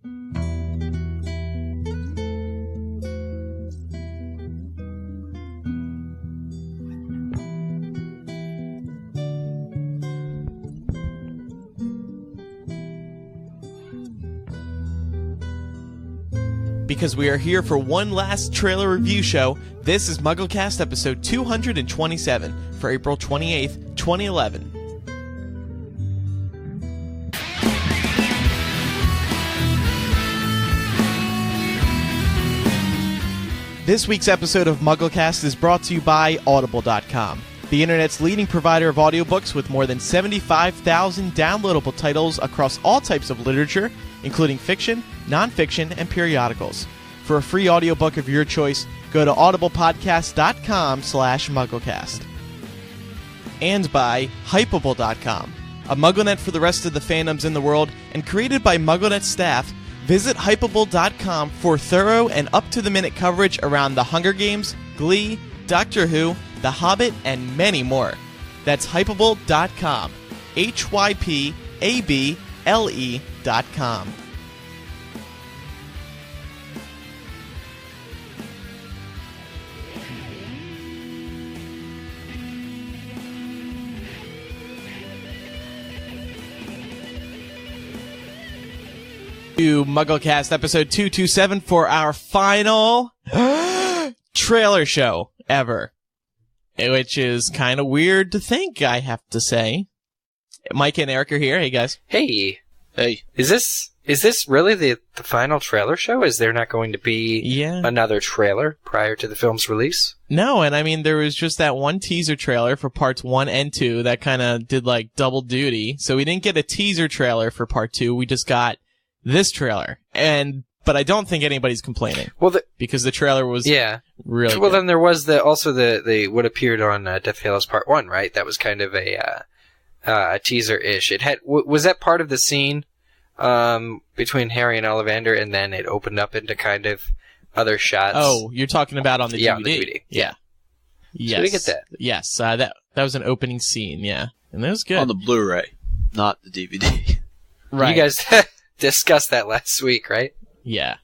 Because we are here for one last trailer review show, this is MuggleCast episode 227 for April 28th, 2011. This week's episode of MuggleCast is brought to you by Audible.com, the internet's leading provider of audiobooks with more than 75,000 downloadable titles across all types of literature, including fiction, nonfiction, and periodicals. For a free audiobook of your choice, go to audiblepodcast.com/MuggleCast. And by Hypable.com, a MuggleNet for the rest of the fandoms in the world, and created by MuggleNet staff. Visit Hypable.com for thorough and up-to-the-minute coverage around The Hunger Games, Glee, Doctor Who, The Hobbit, and many more. That's Hypable.com. HYPABLE.com. To MuggleCast episode 227 for our final trailer show ever. Which is kind of weird to think, I have to say. Mike and Eric are here. Hey, guys. Hey. Hey. Is this really the final trailer show? Is there not going to be another trailer prior to the film's release? No, and I mean, there was just that one teaser trailer for parts 1 and 2 that kind of did, like, double duty. So we didn't get a teaser trailer for part 2. We just got this trailer. But I don't think anybody's complaining. Well, because the trailer was really well, good. then there was the what appeared on Death Hallows Part 1, right? That was kind of a teaser-ish. It had was that part of the scene between Harry and Ollivander, and then it opened up into kind of other shots. Oh, you're talking about on the DVD. On the DVD. Yeah. Yes. So we get that. Yes, that was an opening scene, yeah. And it was good. On the Blu-ray, not the DVD. Right. You guys discussed that last week, right? Yeah.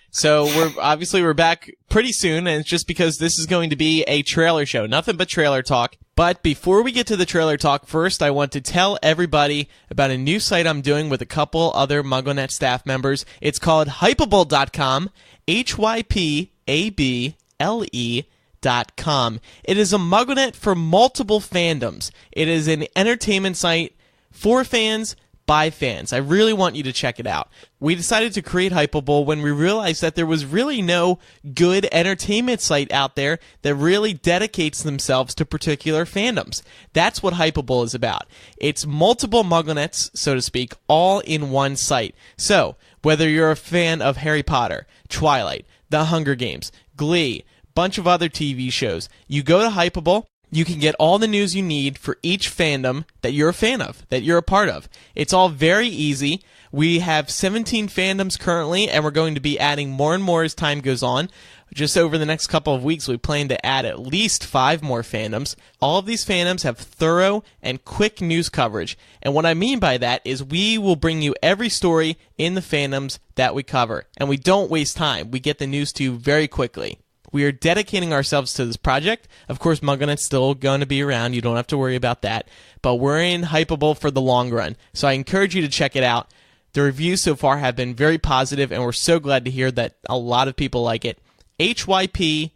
So we're back pretty soon, and it's just because this is going to be a trailer show. Nothing but trailer talk. But before we get to the trailer talk, first I want to tell everybody about a new site I'm doing with a couple other MuggleNet staff members. It's called Hypable.com, HYPABLE.com. It is a MuggleNet for multiple fandoms. It is an entertainment site for fans, by fans. I really want you to check it out. We decided to create Hypable when we realized that there was really no good entertainment site out there that really dedicates themselves to particular fandoms. That's what Hypable is about. It's multiple MuggleNets, so to speak, all in one site. So, whether you're a fan of Harry Potter, Twilight, The Hunger Games, Glee, bunch of other TV shows, you go to Hypable. You can get all the news you need for each fandom that you're a fan of, that you're a part of. It's all very easy. We have 17 fandoms currently, and we're going to be adding more and more as time goes on. Just over the next couple of weeks, we plan to add at least 5 more fandoms. All of these fandoms have thorough and quick news coverage. And what I mean by that is we will bring you every story in the fandoms that we cover. And we don't waste time. We get the news to you very quickly. We are dedicating ourselves to this project. Of course, MuggleNet's still going to be around. You don't have to worry about that. But we're in Hypable for the long run. So I encourage you to check it out. The reviews so far have been very positive, and we're so glad to hear that a lot of people like it. HYPABLE.com.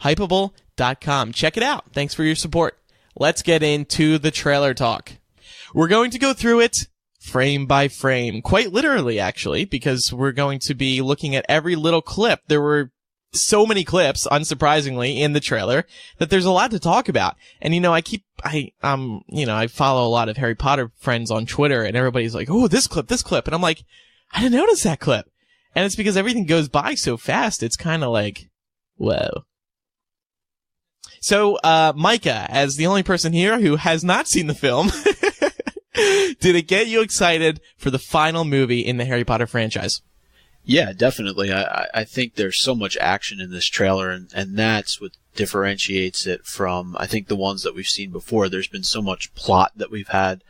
Hypable.com. Check it out. Thanks for your support. Let's get into the trailer talk. We're going to go through it frame by frame, quite literally, actually, because we're going to be looking at every little clip. There were so many clips, unsurprisingly, in the trailer that there's a lot to talk about. And, I follow a lot of Harry Potter friends on Twitter, and everybody's like, oh, this clip. And I'm like, I didn't notice that clip. And it's because everything goes by so fast, it's kind of like, whoa. So, Micah, as the only person here who has not seen the film, did it get you excited for the final movie in the Harry Potter franchise? Yeah, definitely. I think there's so much action in this trailer, and that's what differentiates it from, I think, the ones that we've seen before. There's been so much plot that we've had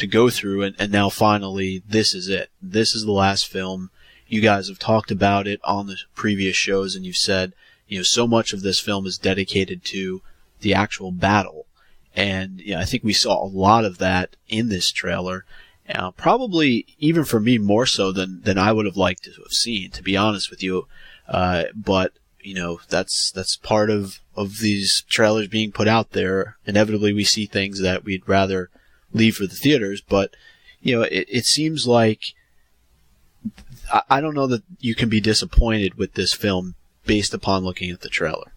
go through, and now finally this is it. This is the last film. You guys have talked about it on the previous shows, and you've said, so much of this film is dedicated to the actual battle. And I think we saw a lot of that in this trailer. Probably even for me more so than I would have liked to have seen, to be honest with you. But that's part of these trailers being put out there. Inevitably, we see things that we'd rather leave for the theaters. But it seems like I don't know that you can be disappointed with this film based upon looking at the trailer.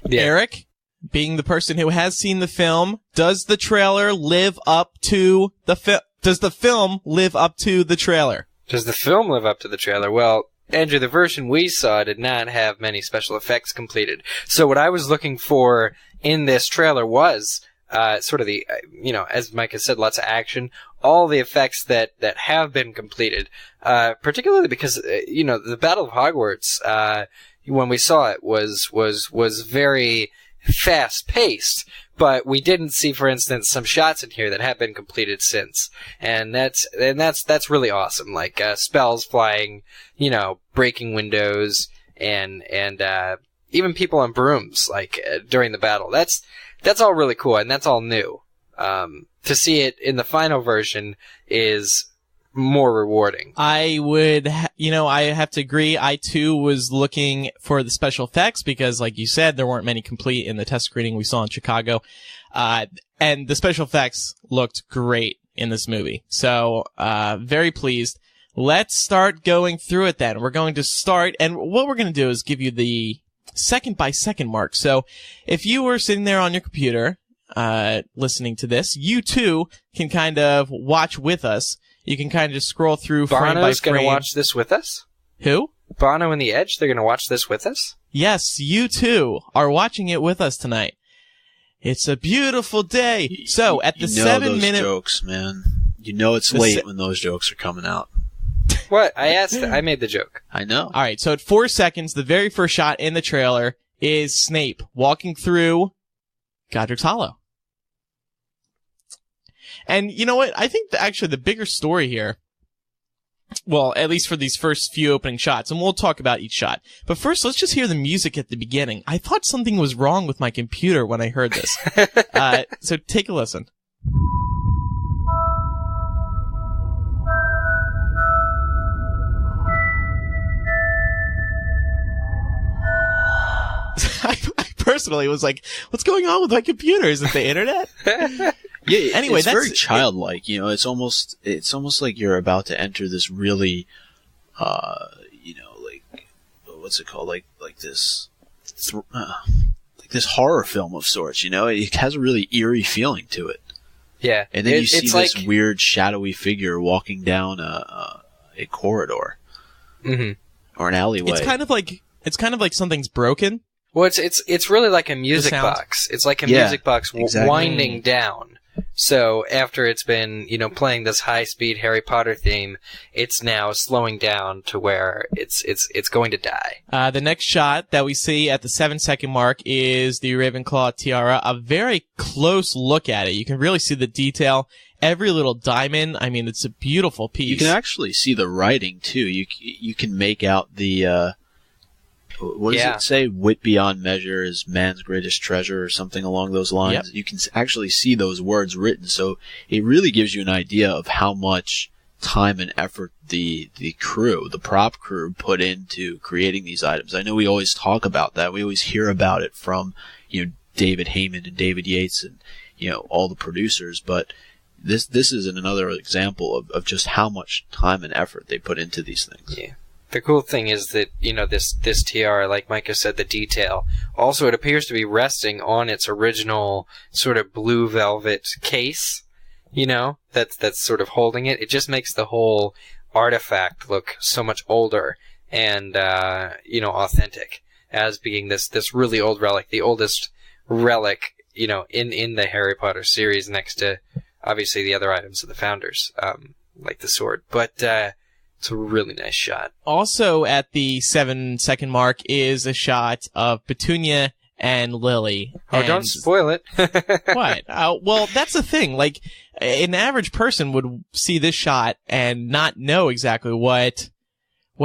Yeah. Eric, being the person who has seen the film, does the trailer live up to the film? Does the film live up to the trailer? Does the film live up to the trailer? Well, Andrew, the version we saw did not have many special effects completed. So what I was looking for in this trailer was sort of the, as Mike has said, lots of action, all the effects that have been completed, particularly because, the Battle of Hogwarts, when we saw it was very fast-paced, but we didn't see, for instance, some shots in here that have been completed since, and that's really awesome. Like spells flying, breaking windows, and even people on brooms, like during the battle. That's all really cool, and that's all new. To see it in the final version is more rewarding. I would, I have to agree. I too was looking for the special effects because, like you said, there weren't many complete in the test screening we saw in Chicago. And the special effects looked great in this movie. So, very pleased. Let's start going through it then. We're going to start, and what we're going to do is give you the second by second mark. So, if you were sitting there on your computer, listening to this, you too can kind of watch with us. You can kind of just scroll through frame by frame. Bono's going to watch this with us? Who? Bono and the Edge, they're going to watch this with us? Yes, you too are watching it with us tonight. It's a beautiful day. So, at the 7-minute... jokes, man. It's late when those jokes are coming out. What? I made the joke. I know. All right, so at 4 seconds, the very first shot in the trailer is Snape walking through Godric's Hollow. And you know what? I think actually the bigger story here, well, at least for these first few opening shots, and we'll talk about each shot. But first, let's just hear the music at the beginning. I thought something was wrong with my computer when I heard this. So take a listen. I personally was like, what's going on with my computer? Is it the internet? Yeah, anyway, it's very childlike. It's almost like you're about to enter this really, like what's it called? Like this, like this horror film of sorts. It has a really eerie feeling to it. Yeah, and then you see this weird shadowy figure walking down a corridor, or an alleyway. It's kind of like something's broken. Well, it's really like a music box. It's like a music box winding down. So after it's been, playing this high-speed Harry Potter theme, it's now slowing down to where it's going to die. The next shot that we see at the 7-second mark is the Ravenclaw tiara. A very close look at it. You can really see the detail. Every little diamond. I mean, it's a beautiful piece. You can actually see the writing too. You can make out the. What does it say? Wit beyond measure is man's greatest treasure, or something along those lines. Yep. You can actually see those words written, so it really gives you an idea of how much time and effort the prop crew, put into creating these items. I know we always talk about that. We always hear about it from David Heyman and David Yates and all the producers, but this is another example of just how much time and effort they put into these things. Yeah. The cool thing is that, this tiara, like Micah said, the detail. Also, it appears to be resting on its original sort of blue velvet case, that's sort of holding it. It just makes the whole artifact look so much older and, authentic as being this really old relic, the oldest relic, in the Harry Potter series next to, obviously, the other items of the Founders, like the sword. But, it's a really nice shot. Also at the 7-second mark is a shot of Petunia and Lily. Oh, And don't spoil it. what? Well, that's the thing. Like, an average person would see this shot and not know exactly what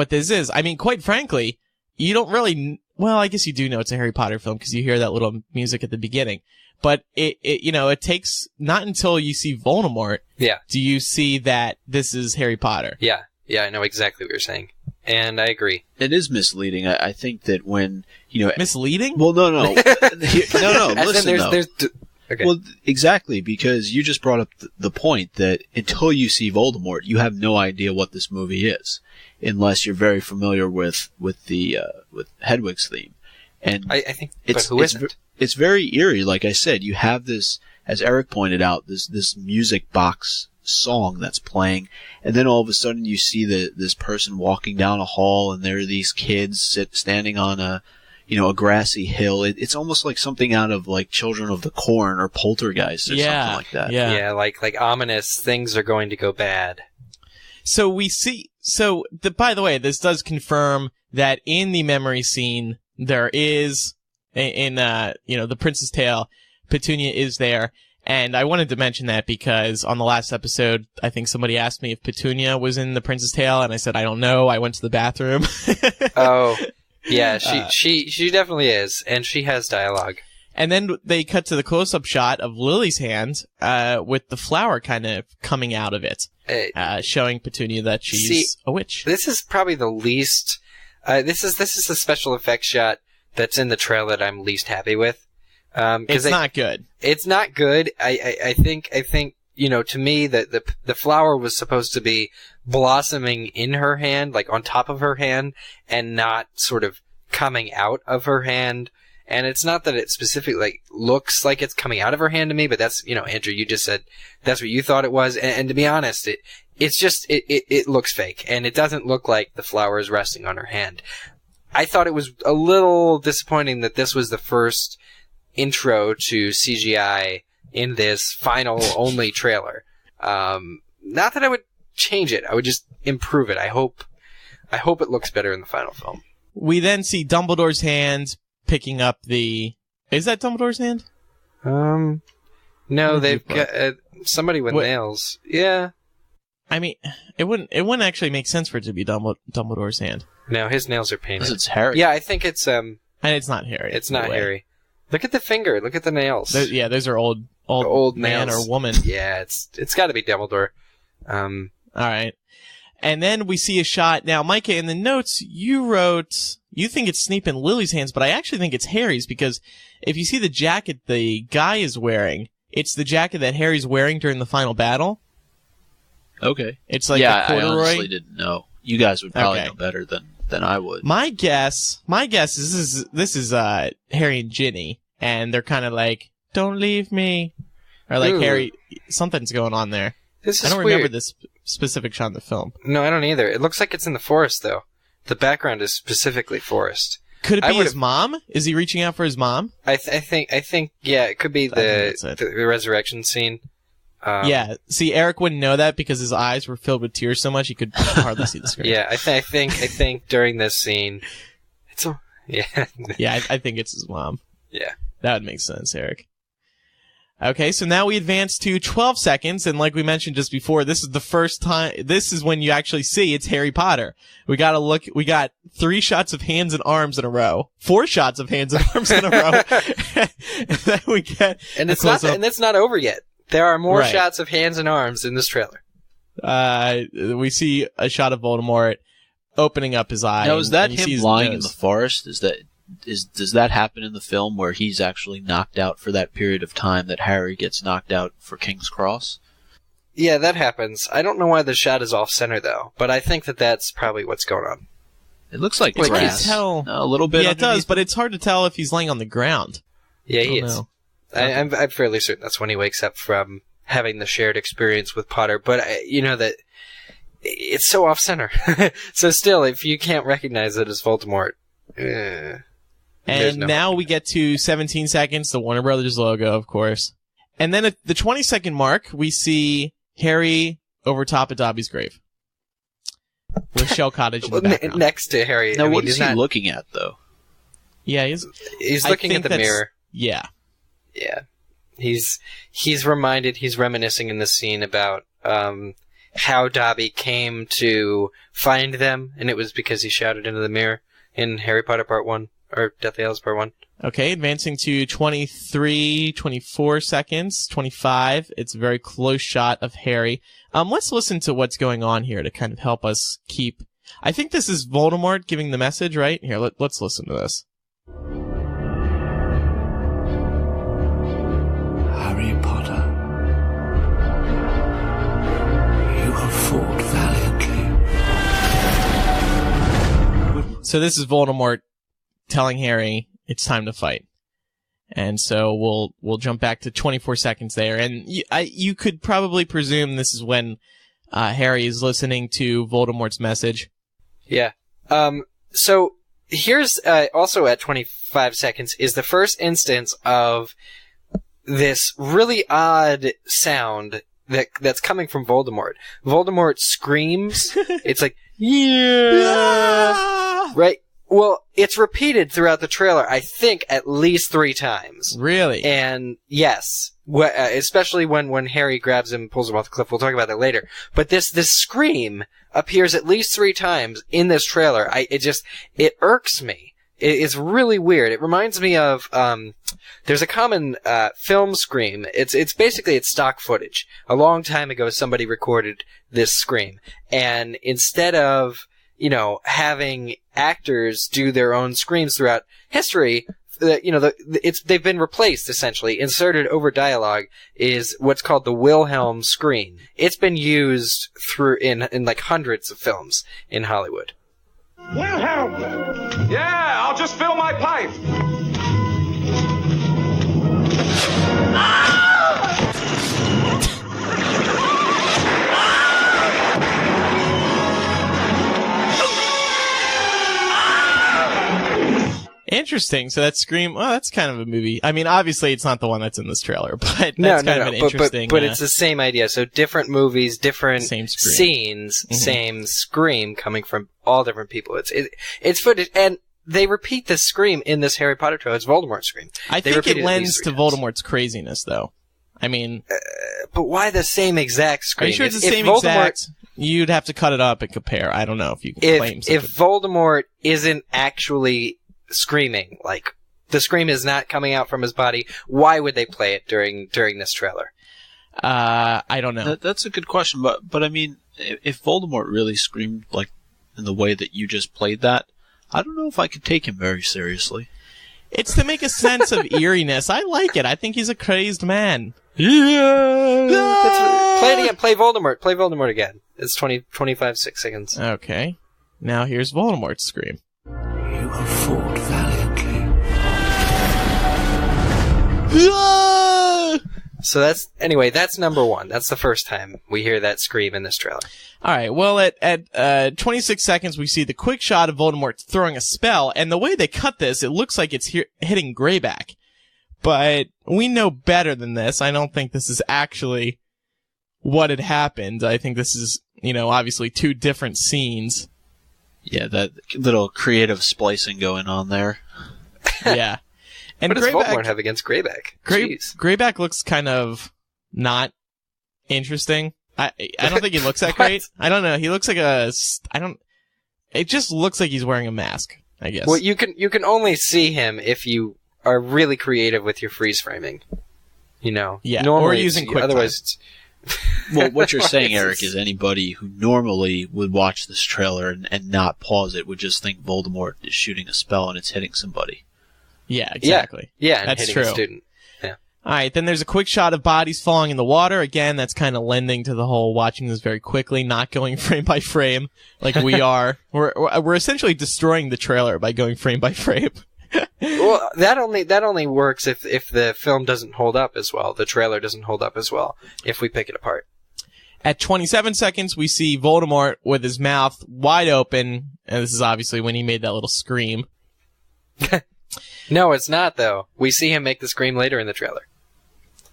this is. I mean, quite frankly, you don't really. Well, I guess you do know it's a Harry Potter film because you hear that little music at the beginning. But it takes not until you see Voldemort. Yeah. Do you see that this is Harry Potter? Yeah. Yeah, I know exactly what you're saying. And I agree. It is misleading. I think that when, Misleading? Well, no. No, listen, though. Okay. Well, exactly, because you just brought up the point that until you see Voldemort, you have no idea what this movie is, unless you're very familiar with Hedwig's theme. And I think, but who isn't? It's very eerie. Like I said, you have this, as Eric pointed out, this music box song that's playing, and then all of a sudden you see this person walking down a hall, and there are these kids standing on a grassy hill. It's almost like something out of like Children of the Corn or Poltergeist or something like that. Yeah, like ominous things are going to go bad. So we see. So by the way, this does confirm that in the memory scene there is in the Prince's Tale, Petunia is there. And I wanted to mention that because on the last episode, I think somebody asked me if Petunia was in The Prince's Tale, and I said, I don't know. I went to the bathroom. Oh, yeah, she definitely is, and she has dialogue. And then they cut to the close-up shot of Lily's hand with the flower kind of coming out of it, showing Petunia that she's a witch. This is probably the least... this is the special effects shot that's in the trailer that I'm least happy with. It's not good. It's not good. I think, to me, that the flower was supposed to be blossoming in her hand, like on top of her hand, and not sort of coming out of her hand. And it's not that it specifically looks like it's coming out of her hand to me, but that's, Andrew, you just said that's what you thought it was. And to be honest, it looks fake, and it doesn't look like the flower is resting on her hand. I thought it was a little disappointing that this was the first intro to CGI in this final only trailer. Not that I would change it. I would just improve it. I hope it looks better in the final film. We then see Dumbledore's hand picking up the... Is that Dumbledore's hand? No, they've got somebody with nails. Yeah. I mean, it wouldn't actually make sense for it to be Dumbledore's hand. No, his nails are painted. Because it's Harry. Yeah, I think it's... And it's not Harry. It's not Harry. Look at the finger. Look at the nails. Those are old man nails. or woman. Yeah, it's got to be Dumbledore. All right. And then we see a shot. Now, Micah, in the notes, you wrote, you think it's Snape in Lily's hands, but I actually think it's Harry's, because if you see the jacket the guy is wearing, it's the jacket that Harry's wearing during the final battle. Okay. It's like a corduroy. I honestly didn't know. You guys would probably know better than I would. My guess is this is Harry and Ginny, and they're kind of like, "Don't leave me," or like, "Harry, something's going on there." This is I don't weird. remember this specific shot in the film. No, I don't either. It looks like it's in the forest, though. The background is specifically forest. Could it be his mom? Is he reaching out for his mom? I think, yeah, it could be the resurrection scene. Yeah. See, Eric wouldn't know that because his eyes were filled with tears so much he could hardly see the screen. Yeah, I think during this scene, yeah, I think it's his mom. Yeah. That would make sense, Eric. Okay, so now we advance to 12 seconds, and like we mentioned just before, this is the first time, this is when you actually see it's Harry Potter. We got 3 shots of hands and arms in a row. 4 shots of hands and arms in a row. And then we get and it's not over yet. There are more shots of hands and arms in this trailer. We see a shot of Voldemort opening up his eye. Now, is that him lying in the forest? Does that happen in the film where he's actually knocked out for that period of time that Harry gets knocked out for King's Cross? Yeah, that happens. I don't know why the shot is off-center, though, but I think that's probably what's going on. It looks like grass. Tell. A little bit. Yeah, it does, but it's hard to tell if he's laying on the ground. Yeah, he is. I'm fairly certain that's when he wakes up from having the shared experience with Potter, but that it's so off-center. So still, if you can't recognize it as Voldemort... And now we get to 17 seconds, the Warner Brothers logo, of course. And then at the 20-second mark, we see Harry over top of Dobby's grave. With Shell Cottage in the background. Next to Harry. Now, what is he looking at, though? Yeah, He's looking at the mirror. Yeah. Yeah. He's reminiscing in this scene about how Dobby came to find them, and it was because he shouted into the mirror in Harry Potter Part 1, or Deathly Hallows Part 1. Okay, advancing to 23, 24 seconds, 25. It's a very close shot of Harry. Let's listen to what's going on here to kind of help us keep... I think this is Voldemort giving the message, right? Here, let's listen to this. Harry Potter, you have fought valiantly. So this is Voldemort telling Harry it's time to fight. And so we'll jump back to 24 seconds there. And you could probably presume this is when Harry is listening to Voldemort's message. Yeah. So here's also at 25 seconds is the first instance of this really odd sound that's coming from Voldemort. Voldemort screams. It's like, yeah! Right? Well, it's repeated throughout the trailer, I think, at least 3 times. Really? And yes, especially when Harry grabs him and pulls him off the cliff. We'll talk about that later. But this scream appears at least 3 times in this trailer. It irks me. It's really weird. It reminds me of, there's a common, film scream. It's basically stock footage. A long time ago, somebody recorded this scream. And instead of, having actors do their own screams throughout history, they've been replaced, essentially. Inserted over dialogue is what's called the Wilhelm scream. It's been used in like hundreds of films in Hollywood. Wilhelm! Yeah, I'll just fill my pipe. Interesting. So that scream, well, that's kind of a movie. I mean, obviously it's not the one that's in this trailer, but that's kind of an interesting... But it's the same idea. So different movies, different scenes, mm-hmm. Same scream coming from all different people. It's footage, and they repeat this scream in this Harry Potter trailer. It's Voldemort's scream. I think it lends to Voldemort's craziness, though. I mean... but why the same exact scream? Are you sure it's the same exact? You'd have to cut it up and compare. I don't know if you can claim something. If Voldemort isn't actually screaming, like the scream is not coming out from his body, why would they play it during this trailer? I don't know. That's a good question, but I mean, if Voldemort really screamed like in the way that you just played that, I don't know if I could take him very seriously. It's to make a sense of eeriness. I like it. I think he's a crazed man. Yeah. Play it again. Play Voldemort. Play Voldemort again. It's 25 seconds. Okay. Now here's Voldemort's scream. You have fought valiantly. So that's number 1. That's the first time we hear that scream in this trailer. All right. Well, at 26 seconds, we see the quick shot of Voldemort throwing a spell, and the way they cut this, it looks like it's hitting Greyback. But we know better than this. I don't think this is actually what had happened. I think this is, obviously 2 different scenes. Yeah, that little creative splicing going on there. Yeah. And what does Voldemort have against Greyback? Greyback looks kind of not interesting. I don't think he looks that great. I don't know. He looks like it just looks like he's wearing a mask, I guess. Well, you can only see him if you are really creative with your freeze framing. Yeah, normally or using QuickTime. Otherwise, well, what you're saying, Eric, is anybody who normally would watch this trailer and not pause it would just think Voldemort is shooting a spell and it's hitting somebody. Yeah, exactly. Yeah, and that's hitting true. A student. Yeah. All right, then there's a quick shot of bodies falling in the water. Again, that's kind of lending to the whole watching this very quickly, not going frame by frame like we are. We're essentially destroying the trailer by going frame by frame. Well, that only works if the film doesn't hold up as well. The trailer doesn't hold up as well if we pick it apart. At 27 seconds, we see Voldemort with his mouth wide open, and this is obviously when he made that little scream. No, it's not, though. We see him make the scream later in the trailer.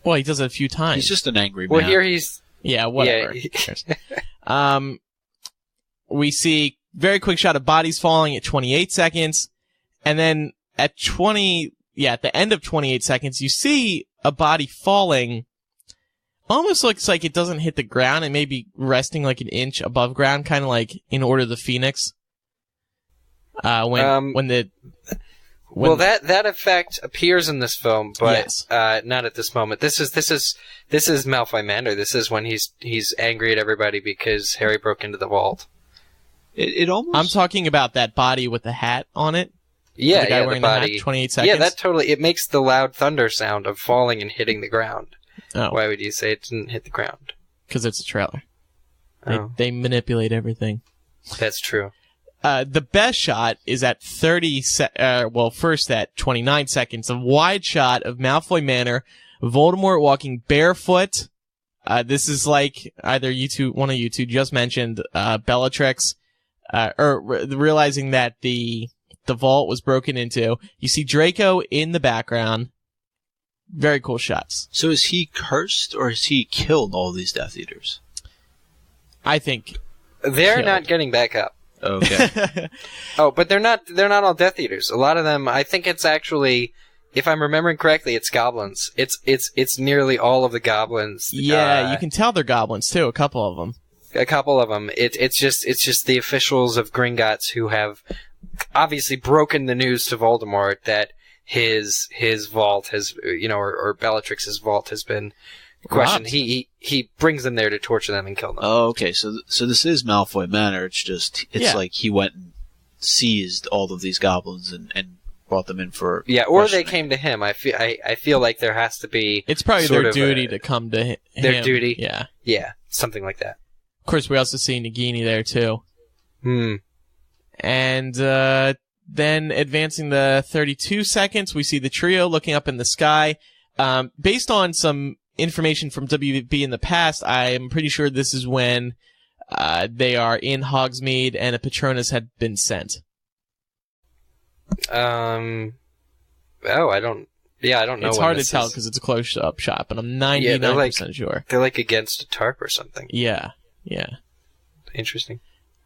Well, he does it a few times. He's just an angry man. Well, here he's... Yeah, whatever. Yeah. We see very quick shot of bodies falling at 28 seconds, and then at the end of 28 seconds, you see a body falling. Almost looks like it doesn't hit the ground. It may be resting like an inch above ground, kind of like in Order of the Phoenix. Well, that effect appears in this film, but Yes. Not at this moment. This is Malfoy Manor. This is when he's angry at everybody because Harry broke into the vault. It almost. I'm talking about that body with the hat on it. Yeah, The guy yeah, wearing the the hat, body. 28 seconds. Yeah, that totally. It makes the loud thunder sound of falling and hitting the ground. Oh, Why would you say it didn't hit the ground? because it's a trailer. Oh. They manipulate everything. That's true. The best shot is at first at 29 seconds, a wide shot of Malfoy Manor, Voldemort walking barefoot. This is like either one of you two just mentioned, Bellatrix, realizing that the vault was broken into. You see Draco in the background. Very cool shots. So is he cursed or has he killed all these Death Eaters? I think. They're Killed. not getting back up. Okay. Oh, but they're not all Death Eaters. A lot of them, I think it's actually, if I'm remembering correctly, it's goblins. It's nearly all of the goblins. Yeah, you can tell they're goblins too. A couple of them. A couple of them. It's just the officials of Gringotts who have obviously broken the news to Voldemort that his vault has, or Bellatrix's vault has been questioned. Robbed. He brings them there to torture them and kill them. Oh, okay. So this is Malfoy Manor. It's Yeah. like he went and seized all of these goblins and brought them in for Yeah, or they questioning. came to him. I feel like there has to be It's probably sort their of duty to come to him. their duty. Yeah. Something like that. Of course, we also see Nagini there too. And then advancing the 32 seconds, we see the trio looking up in the sky. Based on some information from WB in the past, I am pretty sure this is when they are in Hogsmeade and a Patronus had been sent. I don't know. It's when hard to this tell is. because it's a close-up shot, but I'm 99% sure. They're like against a tarp or something. Yeah. Interesting.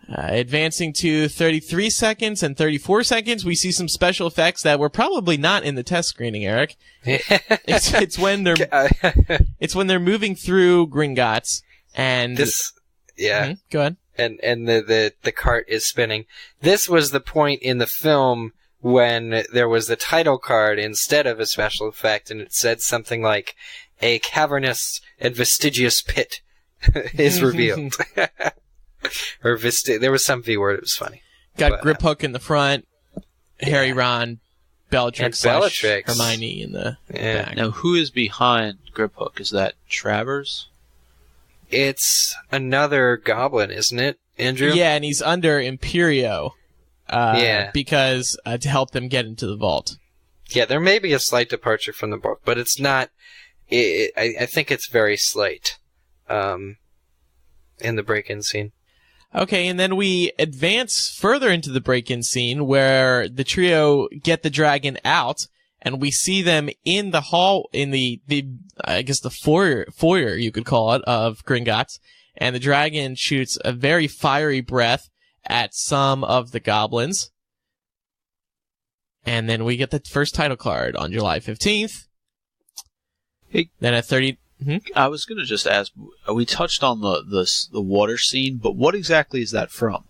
Advancing to 33 seconds and 34 seconds, we see some special effects that were probably not in the test screening, Eric. It's when they're moving through Gringotts and Yeah. Go ahead. And the cart is spinning. This was the point in the film when there was the title card instead of a special effect, and it said something like, "A cavernous and vestigious pit is revealed." Or there was some V word. It was funny. Got Grip Hook in the front, Harry, Ron, Bellatrix, And Bellatrix. Hermione in the back. Now, who is behind Grip Hook? Is that Travers? It's another goblin, isn't it, Andrew? Yeah, and he's under Imperio. Yeah. Because to help them get into the vault. Yeah, there may be a slight departure from the book, but it's not. I think it's very slight in the break-in scene. Okay, and then we advance further into the break-in scene where the trio get the dragon out, and we see them in the hall, in the I guess the foyer you could call it, of Gringotts, and the dragon shoots a very fiery breath at some of the goblins. And then we get the first title card on July 15th. Hey. Then at 30... I was going to just ask, we touched on the water scene, but what exactly is that from?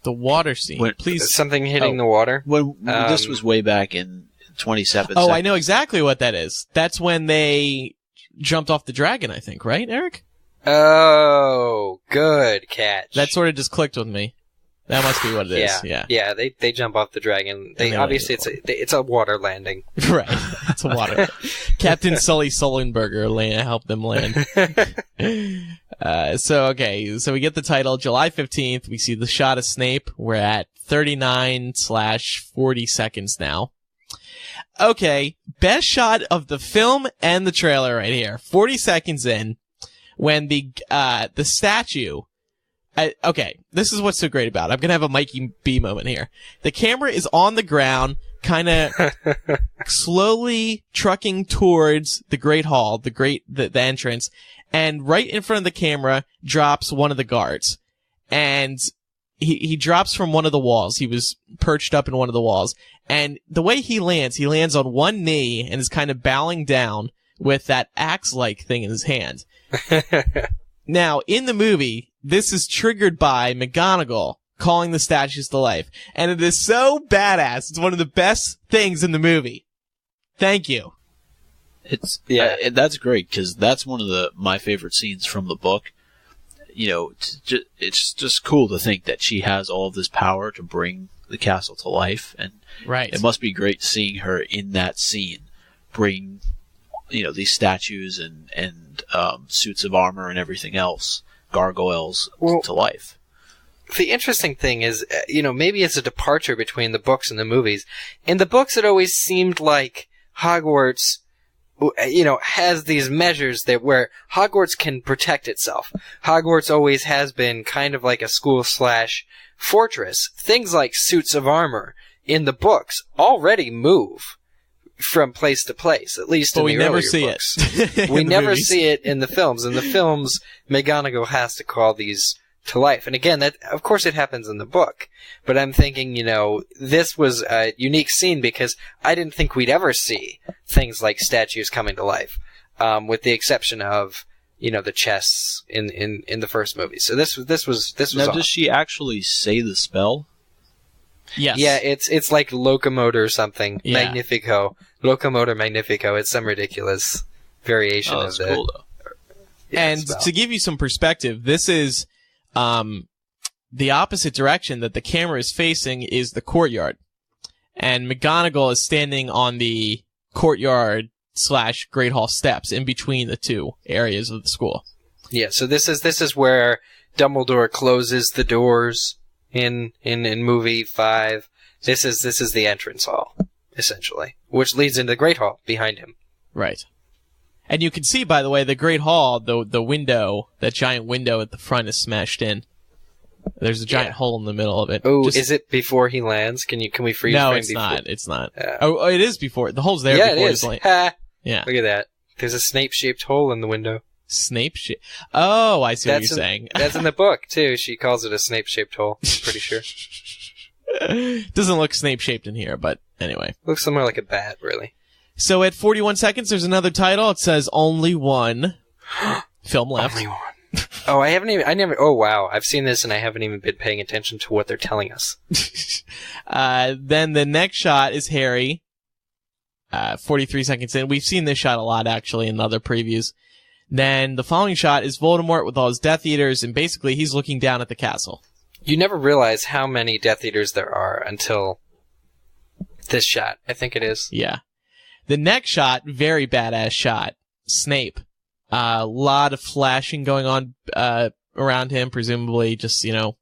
The water scene. When- Please. Something hitting the water. When this was way back in 27 Oh, seconds. I know exactly what that is. That's when they jumped off the dragon, I think, right, Eric? Oh, good catch. That sort of just clicked with me. That must be what it is. Yeah. They jump off the dragon. they Obviously land. it's a water landing. Right. It's a water. Captain Sully Sullenberger helped them land. So we get the title July 15th. We see the shot of Snape. We're at 39/40 seconds now. Okay, best shot of the film and the trailer right here. 40 seconds in, when the statue. Okay, this is what's so great about it. I'm gonna have a Mikey B moment here. The camera is on the ground, kind of slowly trucking towards the Great Hall, the entrance, and right in front of the camera drops one of the guards. And he drops from one of the walls. He was perched up in one of the walls. And the way he lands on one knee and is kind of bowing down with that axe-like thing in his hand. Now, in the movie, this is triggered by McGonagall calling the statues to life. And it is so badass. It's one of the best things in the movie. Thank you. That's great, because that's one of my favorite scenes from the book. You know, it's just cool to think that she has all of this power to bring the castle to life, and right. It must be great seeing her in that scene bring, you know, these statues and suits of armor and everything else, gargoyles, to life. The interesting thing is, you know, maybe it's a departure between the books and the movies. In the books, it always seemed like Hogwarts, you know, has these measures where Hogwarts can protect itself. Hogwarts always has been kind of like a school/fortress. Things like suits of armor in the books already move from place to place, at least in the earlier books. We never see it in the films. In the films, McGonagall has to call these to life. And again, that, of course, it happens in the book. But I'm thinking, you know, this was a unique scene because I didn't think we'd ever see things like statues coming to life, with the exception of, you know, the chests in the first movie. So this was now, does she actually say the spell? Yes. Yeah, it's like locomotor or something. Yeah. Magnifico. Locomotor Magnifico. It's some ridiculous variation of that's the... cool, though. And spell. to give you some perspective, this is the opposite direction that the camera is facing is the courtyard. And McGonagall is standing on the courtyard/Great Hall steps in between the two areas of the school. Yeah, so this is where Dumbledore closes the doors in movie 5. This is the entrance hall, essentially, which leads into the Great Hall behind him. Right. And you can see, by the way, the Great Hall, the window, that giant window at the front is smashed in. There's a giant hole in the middle of it. Oh, is it before he lands? Can we freeze No, frame it's before? not. It's not. Oh, it is before. The hole's there Yeah, before it is. he's landing. Ha! Yeah. Look at that. There's a Snape-shaped hole in the window. Snape shit. Oh, I see what you're saying. That's in the book, too. She calls it a Snape-shaped hole. I'm pretty sure. Doesn't look Snape-shaped in here, but anyway. Looks somewhere like a bat, really. So at 41 seconds, there's another title. It says only one film left. Only one. Oh, oh wow. I've seen this and I haven't even been paying attention to what they're telling us. Then the next shot is Harry. 43 seconds in. We've seen this shot a lot, actually, in other previews. Then the following shot is Voldemort with all his Death Eaters, and basically he's looking down at the castle. You never realize how many Death Eaters there are until this shot, I think it is. Yeah. The next shot, very badass shot. Snape. A lot of flashing going on around him, presumably just, you know,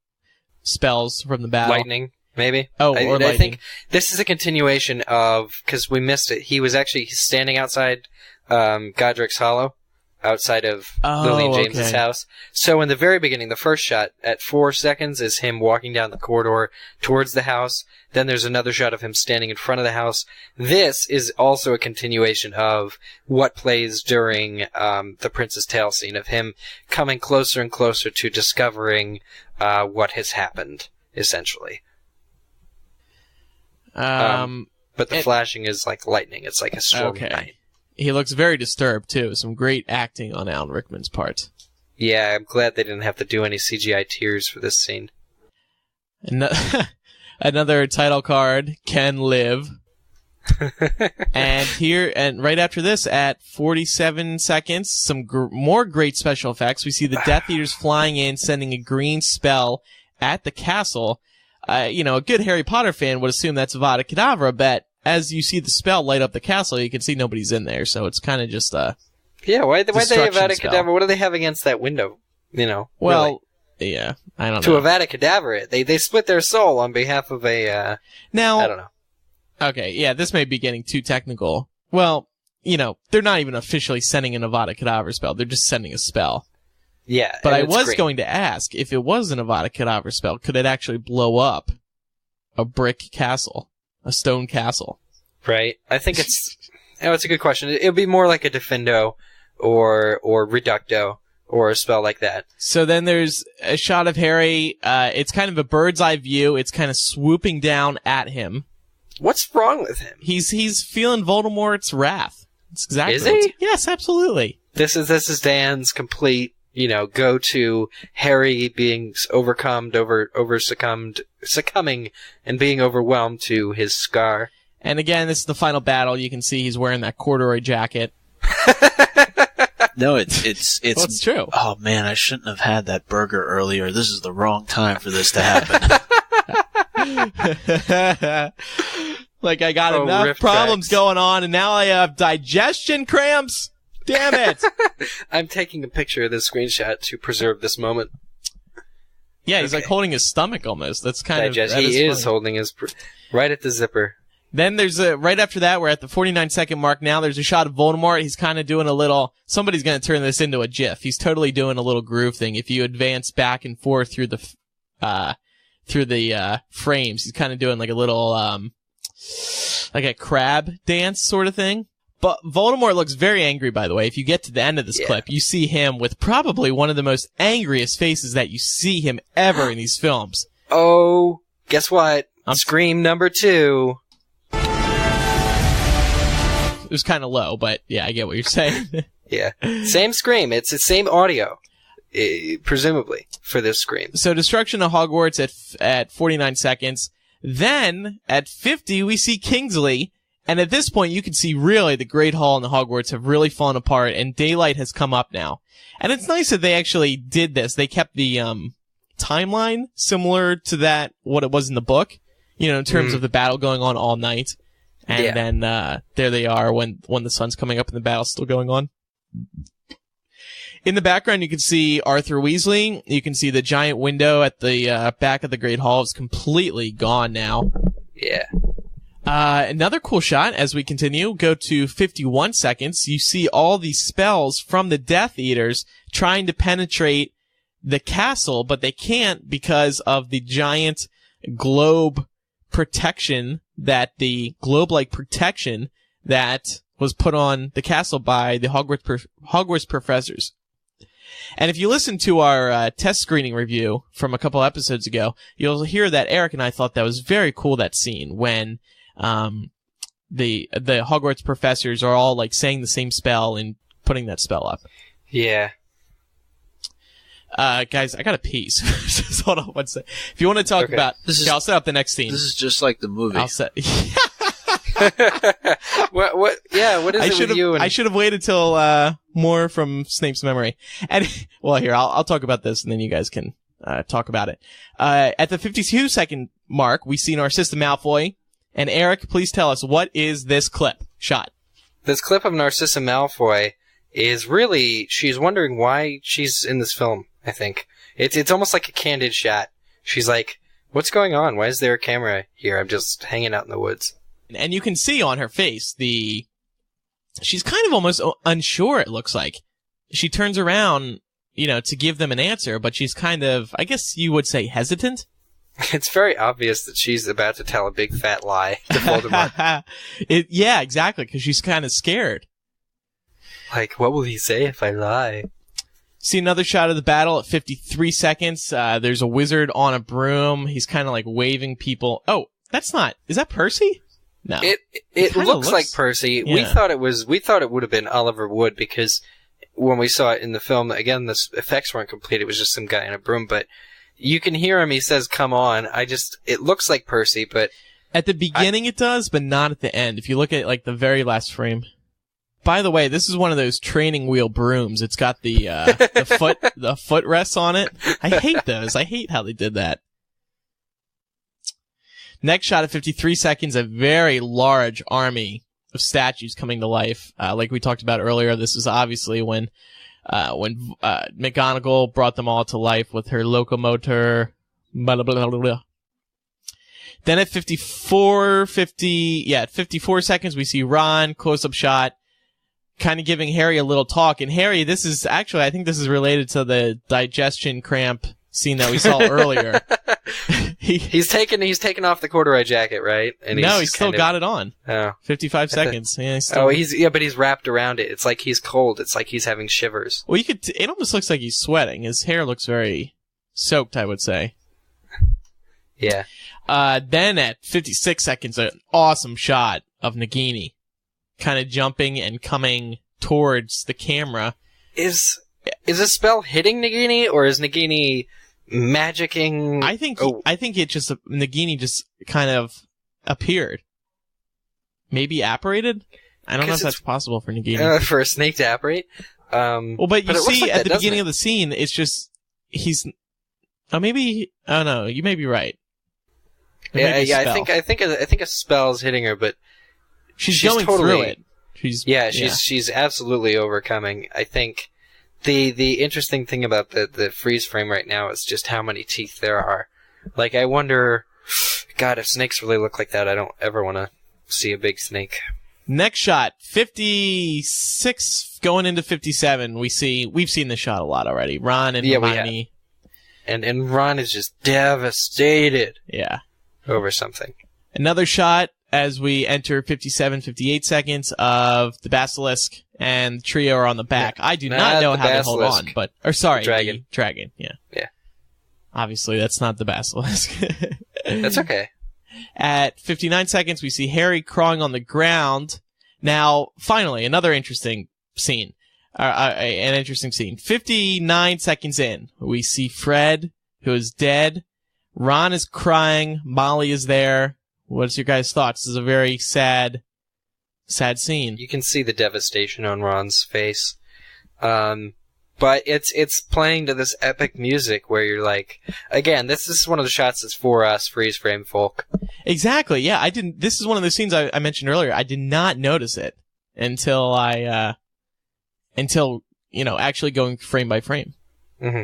spells from the battle. Lightning, maybe? Oh, or lightning. I think this is a continuation of, because we missed it, he was actually standing outside Godric's Hollow, outside of Lily and James's house. So in the very beginning, the first shot at 4 seconds is him walking down the corridor towards the house. Then there's another shot of him standing in front of the house. This is also a continuation of what plays during the Prince's Tale scene, of him coming closer and closer to discovering what has happened, essentially. But the flashing is like lightning. It's like a stormy night. He looks very disturbed, too. Some great acting on Alan Rickman's part. Yeah, I'm glad they didn't have to do any CGI tears for this scene. Another title card, Can Live. and right after this, at 47 seconds, some more great special effects. We see the Death Eaters flying in, sending a green spell at the castle. You know, a good Harry Potter fan would assume that's Avada Kedavra, but as you see the spell light up the castle, you can see nobody's in there, so it's kind of just a why they Avada spell. Kedavra? What do they have against that window? You know, well, really? Yeah, I don't know. To Avada Kedavra it, they split their soul on behalf of a. Now, I don't know. Okay, yeah, this may be getting too technical. Well, you know, they're not even officially sending an Avada Kedavra spell; they're just sending a spell. Yeah, but I was going to ask, if it was an Avada Kedavra spell, could it actually blow up a brick castle? A stone castle. Right. I think it's... it's a good question. It would be more like a Defendo or Reducto or a spell like that. So then there's a shot of Harry. It's kind of a bird's eye view. It's kind of swooping down at him. What's wrong with him? He's feeling Voldemort's wrath. That's exactly. Is he? Yes, absolutely. This is Dan's complete, go to Harry being succumbing and being overwhelmed to his scar. And again, this is the final battle. You can see he's wearing that corduroy jacket. No, it's Well, it's true. Oh man, I shouldn't have had that burger earlier. This is the wrong time for this to happen. Like I got enough problems going on, and now I have digestion cramps. Damn it! I'm taking a picture of this screenshot to preserve this moment. Yeah, he's like holding his stomach almost. That's kind of. He is holding his right at the zipper. Then there's right after that, we're at the 49-second mark now. There's a shot of Voldemort. He's kind of doing a little, somebody's going to turn this into a GIF. He's totally doing a little groove thing. If you advance back and forth through the frames, he's kind of doing like a little, like a crab dance sort of thing. But Voldemort looks very angry, by the way. If you get to the end of this clip, you see him with probably one of the most angriest faces that you see him ever in these films. Oh, guess what? Scream number 2. It was kind of low, but yeah, I get what you're saying. Yeah. Same scream. It's the same audio, presumably, for this scream. So destruction of Hogwarts at 49 seconds. Then, at 50, we see Kingsley. And at this point, you can see really the Great Hall and the Hogwarts have really fallen apart, and daylight has come up now. And it's nice that they actually did this. They kept the timeline similar to what it was in the book, in terms of the battle going on all night. And then there they are when the sun's coming up and the battle's still going on. In the background, you can see Arthur Weasley. You can see the giant window at the back of the Great Hall is completely gone now. Yeah. Another cool shot as we continue, go to 51 seconds. You see all these spells from the Death Eaters trying to penetrate the castle, but they can't because of the giant globe protection the globe-like protection that was put on the castle by the Hogwarts professors. And if you listen to our test screening review from a couple episodes ago, you'll hear that Eric and I thought that was very cool, that scene when the Hogwarts professors are all like saying the same spell and putting that spell up. Yeah. Guys, I gotta pee. Just hold on one second. If you want to talk about this, I'll set up the next scene. This is just like the movie. I'll set. What? Yeah. What is it with you? I should have waited till more from Snape's memory. And well, here I'll talk about this, and then you guys can talk about it. At the 52-second mark, we see Narcissa Malfoy. And Eric, please tell us, what is this clip shot? This clip of Narcissa Malfoy is really, she's wondering why she's in this film, I think. It's almost like a candid shot. She's like, what's going on? Why is there a camera here? I'm just hanging out in the woods. And you can see on her face she's kind of almost unsure, it looks like. She turns around, to give them an answer, but she's kind of, I guess you would say, hesitant. It's very obvious that she's about to tell a big fat lie to Voldemort. Yeah, exactly, because she's kind of scared. Like, what will he say if I lie? See another shot of the battle at 53 seconds. There's a wizard on a broom. He's kind of like waving people. Oh, is that Percy? No. It looks like Percy. Yeah. We thought it would have been Oliver Wood because when we saw it in the film, again, the effects weren't complete. It was just some guy in a broom, but you can hear him. He says, "Come on." It looks like Percy, but at the beginning it does, but not at the end. If you look at like the very last frame. By the way, this is one of those training wheel brooms. It's got the footrests on it. I hate those. I hate how they did that. Next shot at 53 seconds, a very large army of statues coming to life. Like we talked about earlier, this is obviously when McGonagall brought them all to life with her locomotor. Blah, blah, blah, blah, blah. Then at 54 seconds, we see Ron, close-up shot, kind of giving Harry a little talk. And Harry, I think this is related to the digestion cramp scene that we saw earlier. He's taken off the corduroy jacket, right? And No, he's still got it on. Oh. 55 seconds. Yeah, he's still... but he's wrapped around it. It's like he's cold. It's like he's having shivers. Well, it almost looks like he's sweating. His hair looks very soaked, I would say. Yeah. Then at 56 seconds, an awesome shot of Nagini kind of jumping and coming towards the camera. Is a spell hitting Nagini, or is Nagini magicking? I think Nagini just kind of appeared. Maybe apparated? I don't know if that's possible for Nagini. For a snake to apparate? Well, but you see like at that, the beginning of the scene, it's just, oh no, you may be right. I think a spell's hitting her, but she's going through it. She's absolutely overcoming. I think the interesting thing about the freeze frame right now is just how many teeth there are. Like, I wonder, God, if snakes really look like that, I don't ever want to see a big snake. Next shot, 56 going into 57. We've seen this shot a lot already. Ron and Hermione. And Ron is just devastated. Yeah. Over something. Another shot as we enter 57, 58 seconds of the Basilisk and the trio are on the back. I do not know how they hold on, Dragon. The dragon, yeah. Yeah. Obviously, that's not the Basilisk. That's okay. At 59 seconds, we see Harry crawling on the ground. Now, finally, another interesting scene. An interesting scene. 59 seconds in, we see Fred, who is dead. Ron is crying. Molly is there. What's your guys' thoughts? This is a very sad scene. You can see the devastation on Ron's face. But it's playing to this epic music where you're like, again, this is one of the shots that's for us freeze frame folk. Exactly. Yeah, this is one of those scenes I mentioned earlier. I did not notice it until actually going frame by frame. Mm-hmm.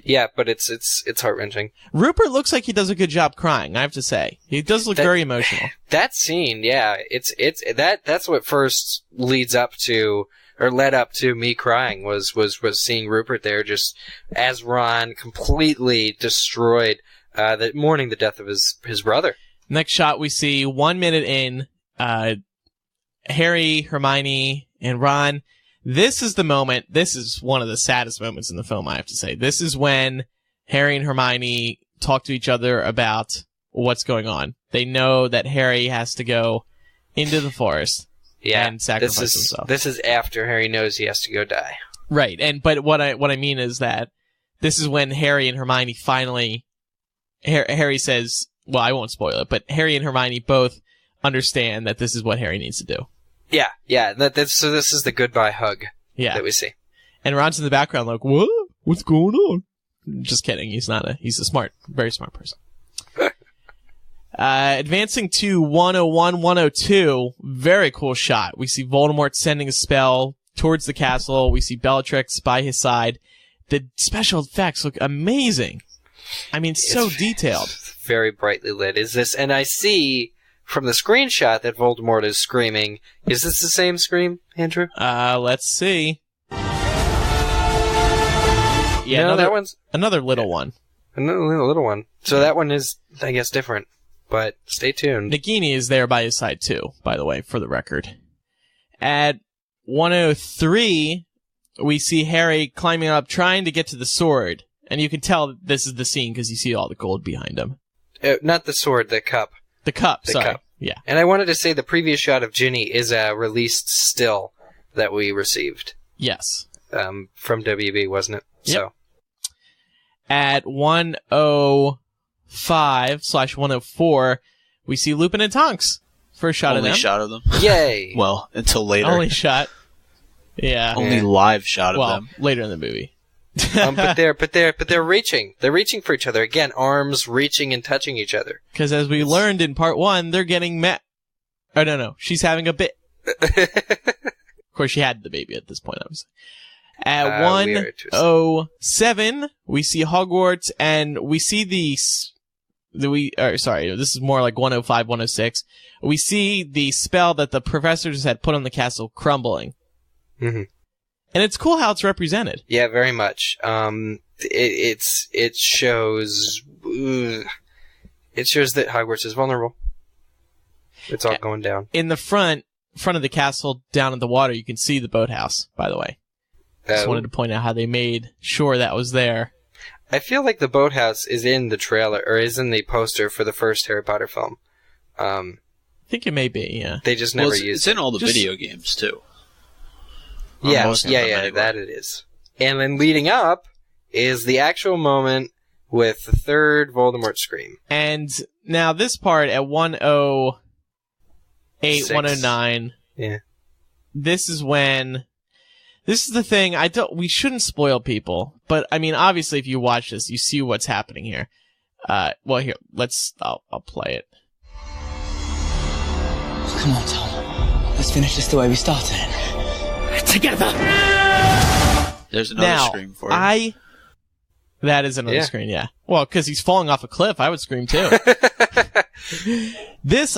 Yeah, but it's heart-wrenching. Rupert looks like he does a good job crying, I have to say. He does look very emotional. That scene, yeah, that's what first led up to me crying was seeing Rupert there just as Ron completely destroyed mourning the death of his brother. Next shot we see 1 minute in, Harry, Hermione, and Ron. This is the moment, this is one of the saddest moments in the film, I have to say. This is when Harry and Hermione talk to each other about what's going on. They know that Harry has to go into the forest and sacrifice himself. This is after Harry knows he has to go die. Right, but what I mean is that this is when Harry and Hermione finally, Harry says, well, I won't spoil it, but Harry and Hermione both understand that this is what Harry needs to do. Yeah. So this is the goodbye hug that we see. And Ron's in the background like, what? What's going on? Just kidding. He's a very smart person. Advancing to 101, 102. Very cool shot. We see Voldemort sending a spell towards the castle. We see Bellatrix by his side. The special effects look amazing. I mean, so detailed. Very brightly lit. And I see from the screenshot that Voldemort is screaming. Is this the same scream, Andrew? Let's see. Yeah, no, that one's another little one. Another little one. So that one is, I guess, different. But stay tuned. Nagini is there by his side too, by the way, for the record. At 103, we see Harry climbing up, trying to get to the sword. And you can tell this is the scene because you see all the gold behind him. Not the sword, the cup. The cup, the sorry. Cup. Yeah. And I wanted to say the previous shot of Ginny is a released still that we received. Yes. From WB, wasn't it? Yep. So. At 105/104, we see Lupin and Tonks. First shot of them. Only shot of them. Yay! Well, until later. Only shot. Yeah. Only live shot of them. Later in the movie. But they're reaching. They're reaching for each other. Again, arms reaching and touching each other. Because as we learned in part 1, they're getting met. Oh, no. She's having a bit. Of course, she had the baby at this point, obviously. At 107, we see Hogwarts, and we see this is more like 105, 106. We see the spell that the professors had put on the castle crumbling. Mm-hmm. And it's cool how it's represented. Yeah, very much. It shows it shows that Hogwarts is vulnerable. It's all going down. In the front of the castle, down in the water, you can see the boathouse, by the way. Just wanted to point out how they made sure that was there. I feel like the boathouse is in the trailer, or is in the poster for the first Harry Potter film. I think it may be, yeah. They just never used it. It's in all the video games, too. Yeah, Anyway. that it is. And then leading up is the actual moment with the third Voldemort scream. And now this part at 108, 6. 109. Yeah. This is the thing, we shouldn't spoil people, but I mean, obviously if you watch this, you see what's happening here. Well, here, I'll play it. Come on, Tom. Let's finish this the way we started it. Together! There's another scream for you. That is another scream, yeah. Well, because he's falling off a cliff, I would scream too.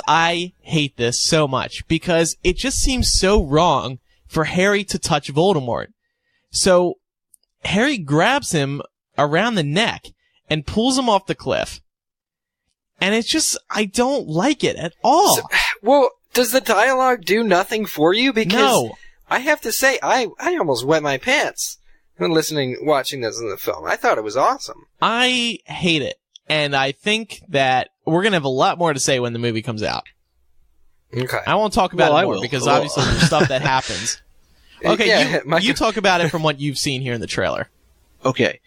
I hate this so much, because it just seems so wrong for Harry to touch Voldemort. So, Harry grabs him around the neck and pulls him off the cliff. And it's just, I don't like it at all. Well, does the dialogue do nothing for you? Because no. I have to say, I almost wet my pants when watching this in the film. I thought it was awesome. I hate it. And I think that we're going to have a lot more to say when the movie comes out. Okay. I won't talk about it more because obviously there's stuff that happens. Okay, you talk about it from what you've seen here in the trailer. Okay.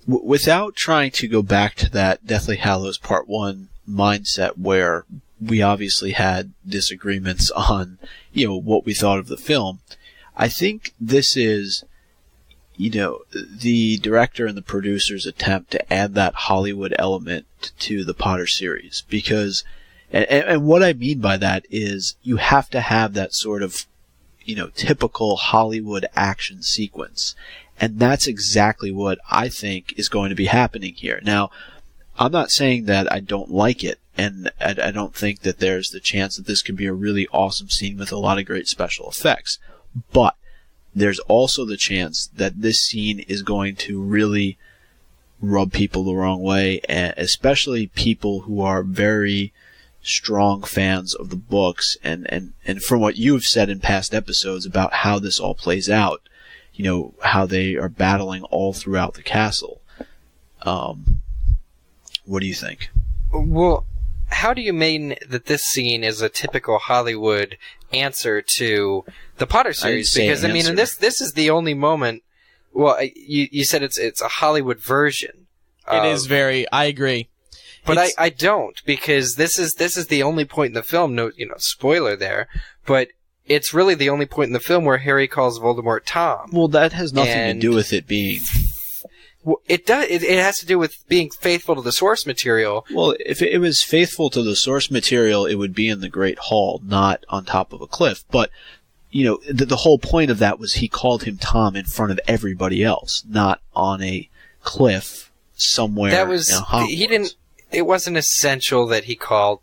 Without trying to go back to that Deathly Hallows Part 1 mindset where we obviously had disagreements on, what we thought of the film, I think this is, the director and the producer's attempt to add that Hollywood element to the Potter series. Because, and what I mean by that is you have to have that sort of, typical Hollywood action sequence. And that's exactly what I think is going to be happening here. Now, I'm not saying that I don't like it, and I don't think that there's the chance that this could be a really awesome scene with a lot of great special effects. But there's also the chance that this scene is going to really rub people the wrong way, especially people who are very strong fans of the books. And from what you've said in past episodes about how this all plays out, how they are battling all throughout the castle. What do you think? Well, how do you mean that this scene is a typical Hollywood answer to the Potter series? Because, I mean, this is the only moment... Well, you said it's a Hollywood version. It is very... I agree. But I don't, because this is the only point in the film, no, spoiler there, but it's really the only point in the film where Harry calls Voldemort Tom. Well, that has nothing to do with it being... Well, it does. It has to do with being faithful to the source material. Well, if it was faithful to the source material, it would be in the Great Hall, not on top of a cliff. But, the whole point of that was he called him Tom in front of everybody else, not on a cliff somewhere. That was in Hogwarts. It wasn't essential that he called.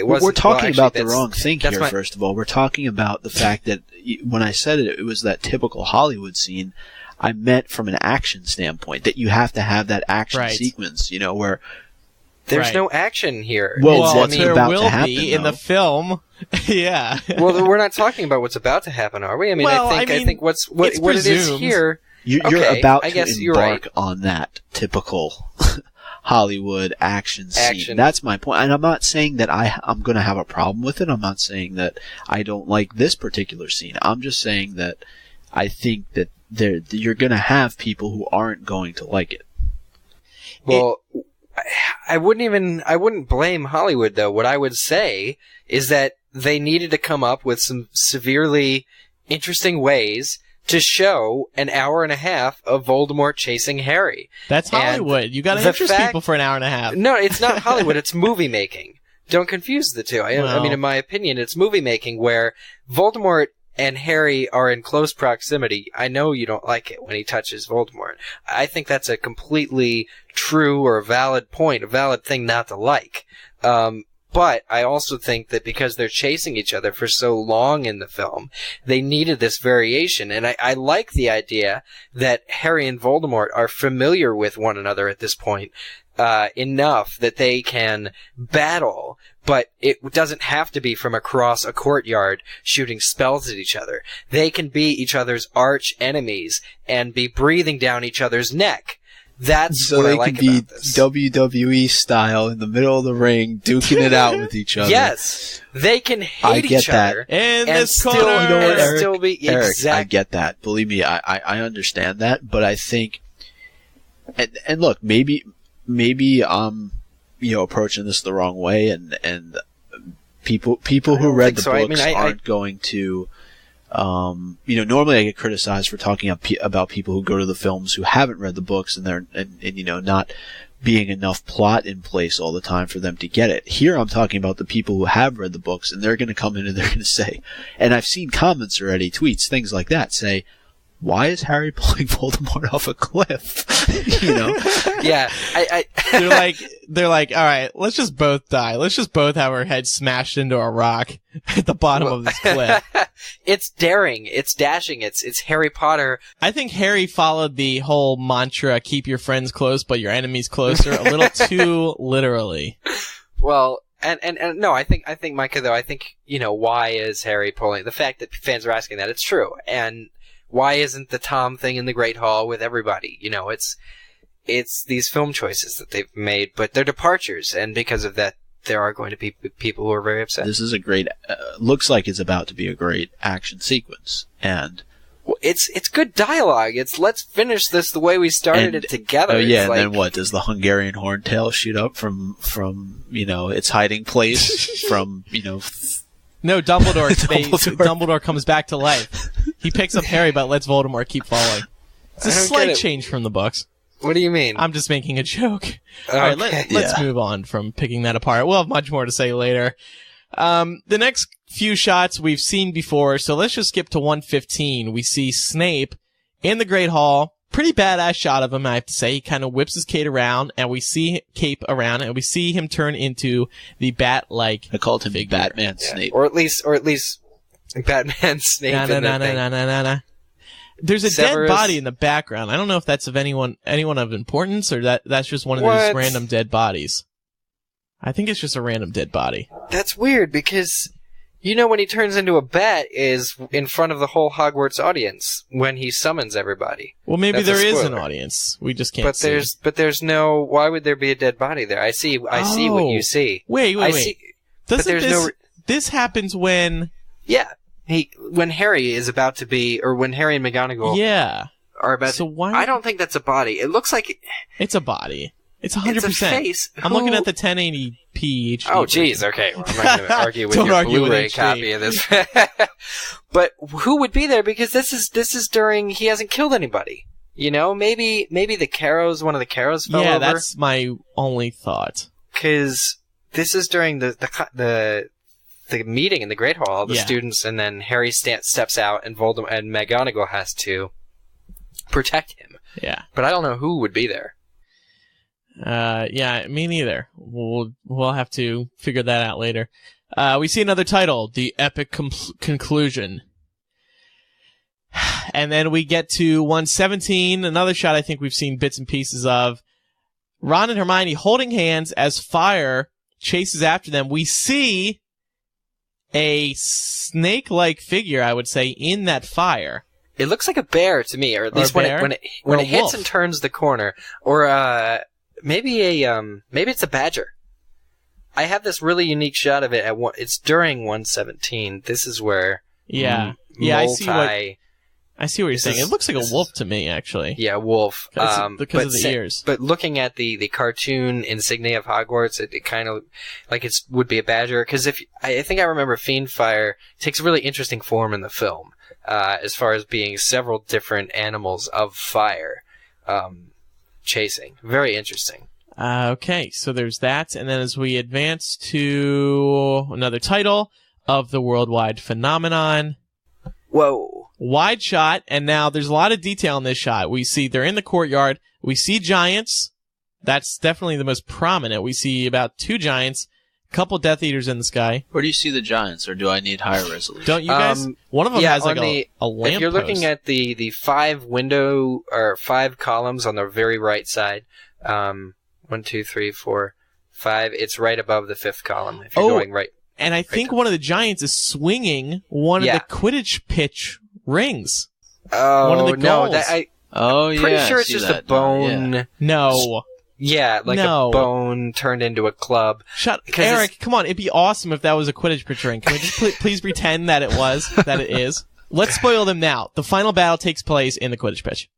We're talking about the wrong thing here. First of all, we're talking about the fact that when I said it was that typical Hollywood scene. I meant from an action standpoint that you have to have that action sequence, where there's no action here. Well, what's there about will to happen, be in the film. Yeah. Well, we're not talking about what's about to happen, are we? I mean, I think what it is here. You're about to embark on that typical Hollywood action scene. That's my point. And I'm not saying that I'm going to have a problem with it. I'm not saying that I don't like this particular scene. I'm just saying that I think that you're going to have people who aren't going to like it. Well, I wouldn't blame Hollywood, though. What I would say is that they needed to come up with some severely interesting ways to show an hour and a half of Voldemort chasing Harry. That's Hollywood. You got to interest people for an hour and a half. No, it's not Hollywood. It's movie making. Don't confuse the two. I mean, in my opinion, it's movie making where Voldemort and Harry are in close proximity. I know you don't like it when he touches Voldemort. I think that's a completely true or valid point, a valid thing not to like. But I also think that because they're chasing each other for so long in the film, they needed this variation. And I like the idea that Harry and Voldemort are familiar with one another at this point. enough that they can battle, but it doesn't have to be from across a courtyard shooting spells at each other. They can be each other's arch enemies and be breathing down each other's neck. That's so what they I like can be about this. WWE style in the middle of the ring, duking it out with each other. Yes, they can hate get each that. other And and this still, corner, and Eric, still be Eric, exact. I get that. Believe me, I understand that, but I think, and look, maybe I'm, approaching this the wrong way, and people who read the so. books I aren't going to, normally I get criticized for talking about people who go to the films who haven't read the books and not being enough plot in place all the time for them to get it. Here I'm talking about the people who have read the books, and they're going to come in and they're going to say, and I've seen comments already, tweets, things like that, say, why is Harry pulling Voldemort off a cliff? Yeah, they're like, all right, let's just both die. Let's just both have our heads smashed into a rock at the bottom of this cliff. It's daring, it's dashing, it's Harry Potter. I think Harry followed the whole mantra, keep your friends close but your enemies closer, a little too literally. Well, and no, I think Micah, though, why is Harry pulling, the fact that fans are asking that, it's true. And why isn't the Tom thing in the Great Hall with everybody? It's these film choices that they've made, but they're departures, and because of that, there are going to be people who are very upset. This is a great, looks like it's about to be a great action sequence, and Well, it's good dialogue. It's let's finish this the way we started it together. Oh yeah, It's and then what? Does the Hungarian horntail shoot up from its hiding place from No, Dumbledore. Dumbledore comes back to life. He picks up Harry, but lets Voldemort keep following. It's a I don't slight get it. change from the books. What do you mean? I'm just making a joke. All right, let's move on from picking that apart. We'll have much more to say later. The next few shots we've seen before, so let's just skip to 115. We see Snape in the Great Hall. Pretty badass shot of him, I have to say. He kind of whips his cape around, and we see him turn into the bat-like. I called him figure. Batman Snape. Or at least Batman Snape. Na. There's a Severus. dead body in the background. I don't know if that's of anyone of importance, or that's just one of those random dead bodies. I think it's just a random dead body. That's weird because when he turns into a bat is in front of the whole Hogwarts audience when he summons everybody. Well, maybe That's a there is an spoiler. audience. We just can't see. But there's no. Why would there be a dead body there? I see what you see. Wait. This happens when... Yeah. When Harry is about to be, or when Harry and McGonagall are about So to... why... I don't think that's a body. It looks like... It's a body. It's 100%. It's a face. I'm looking at the 1080p HD. Oh, jeez. Okay. Well, I'm not going to argue with Don't your argue with Blu-ray HD. copy of this. But who would be there? Because this is during... He hasn't killed anybody. Maybe the Carrows, one of the Carrows fell over. Yeah, that's my only thought. Because this is during the meeting in the Great Hall, the students, and then Harry steps out, and Voldemort and McGonagall has to protect him. Yeah. But I don't know who would be there. Yeah, me neither. We'll have to figure that out later. We see another title, The Epic Conclusion. And then we get to 117, another shot I think we've seen bits and pieces of. Ron and Hermione holding hands as fire chases after them. We see a snake-like figure, I would say, in that fire. It looks like a bear to me, or at least when it Or a hits wolf. and turns the corner, or maybe it's a badger. I have this really unique shot of it it's during 117. This is where I see what you're saying. It looks like a wolf to me, actually. Yeah, wolf. Because of the ears. But looking at the cartoon insignia of Hogwarts, it kind of like it would be a badger. Because I think I remember Fiendfire takes a really interesting form in the film, as far as being several different animals of fire chasing. Very interesting. Okay, so there's that. And then as we advance to another title of the worldwide phenomenon. Whoa. Wide shot, and now there's a lot of detail in this shot. We see they're in the courtyard. We see giants. That's definitely the most prominent. We see about 2 giants, a couple Death Eaters in the sky. Where do you see the giants, or do I need higher resolution? Don't you guys? One of them has like a lamppost. If you're looking at the 5 columns on the very right side, 1, 2, 3, 4, 5. It's right above the 5th column if you're going right. And I think one of the giants is swinging one of the Quidditch pitch rings. Oh, one of the goals. Pretty sure it's just a bone. No. Yeah, like a bone turned into a club. Eric, come on. It'd be awesome if that was a Quidditch pitch ring. Can we just please pretend that that it is? Let's spoil them now. The final battle takes place in the Quidditch pitch.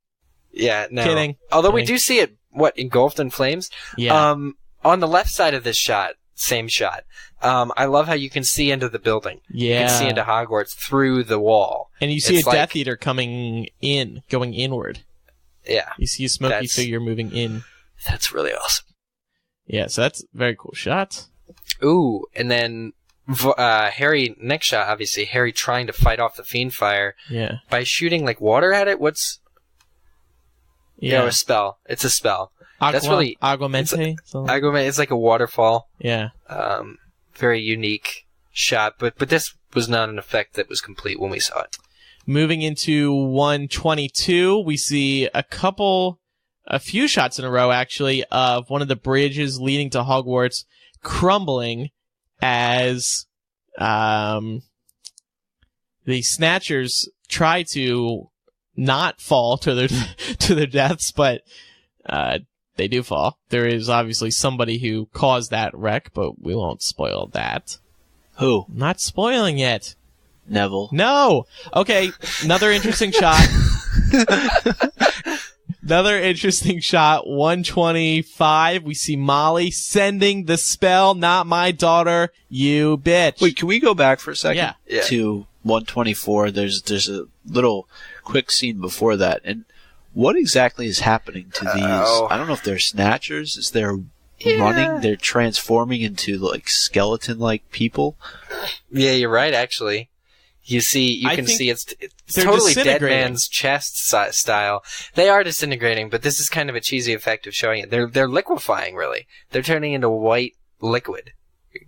Yeah, no. Kidding. Although we do see it, engulfed in flames? Yeah. On the left side of this shot, same shot, I love how you can see into the building. Yeah. You can see into Hogwarts through the wall. And you see a Death Eater going inward. Yeah. You see a smoky figure moving in. That's really awesome. Yeah, so that's a very cool shot. Ooh, and then Harry, next shot, obviously, Harry trying to fight off the fiend fire by shooting like water at it. A spell. It's a spell. That's really Aguamente. It's like a waterfall. Yeah. Very unique shot, but this was not an effect that was complete when we saw it. Moving into 122, we see a few shots in a row, actually, of one of the bridges leading to Hogwarts crumbling as the Snatchers try to not fall to their deaths, but they do fall. There is obviously somebody who caused that wreck, but we won't spoil that. Who? I'm not spoiling it. Neville. No! Okay, another interesting shot. Another interesting shot, 125. We see Molly sending the spell, not my daughter, you bitch. Wait, can we go back for a second? Yeah. To 124. There's a little quick scene before that. And what exactly is happening to these? I don't know if they're Snatchers. Is they're running? They're transforming into like skeleton-like people? Yeah, you're right, actually. You can see it's totally Dead Man's Chest style. They are disintegrating, but this is kind of a cheesy effect of showing it. They're liquefying, really. They're turning into white liquid.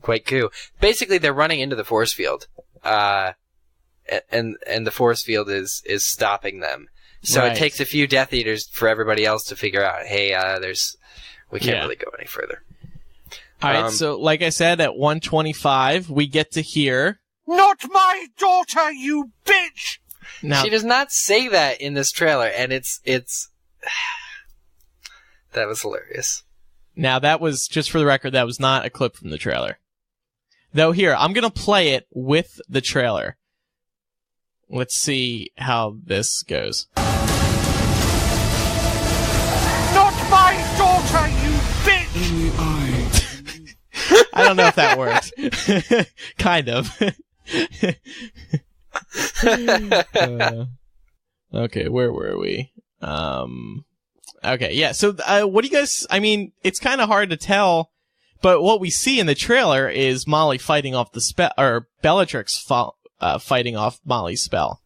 Quite goo. Basically, they're running into the force field. And the force field is stopping them. So It takes a few Death Eaters for everybody else to figure out, hey, we can't really go any further. Alright, so like I said, at 125, we get to hear... Not my daughter, you bitch! Now, she does not say that in this trailer, and it's that was hilarious. Now, that was, just for the record, that was not a clip from the trailer. Though here, I'm gonna play it with the trailer. Let's see how this goes. Not my daughter, you bitch! I don't know if that worked. Kind of. Okay, where were we? Okay, yeah, so what do you guys... I mean, it's kind of hard to tell, but what we see in the trailer is Molly fighting off the spell, or Bellatrix fighting off Molly's spell.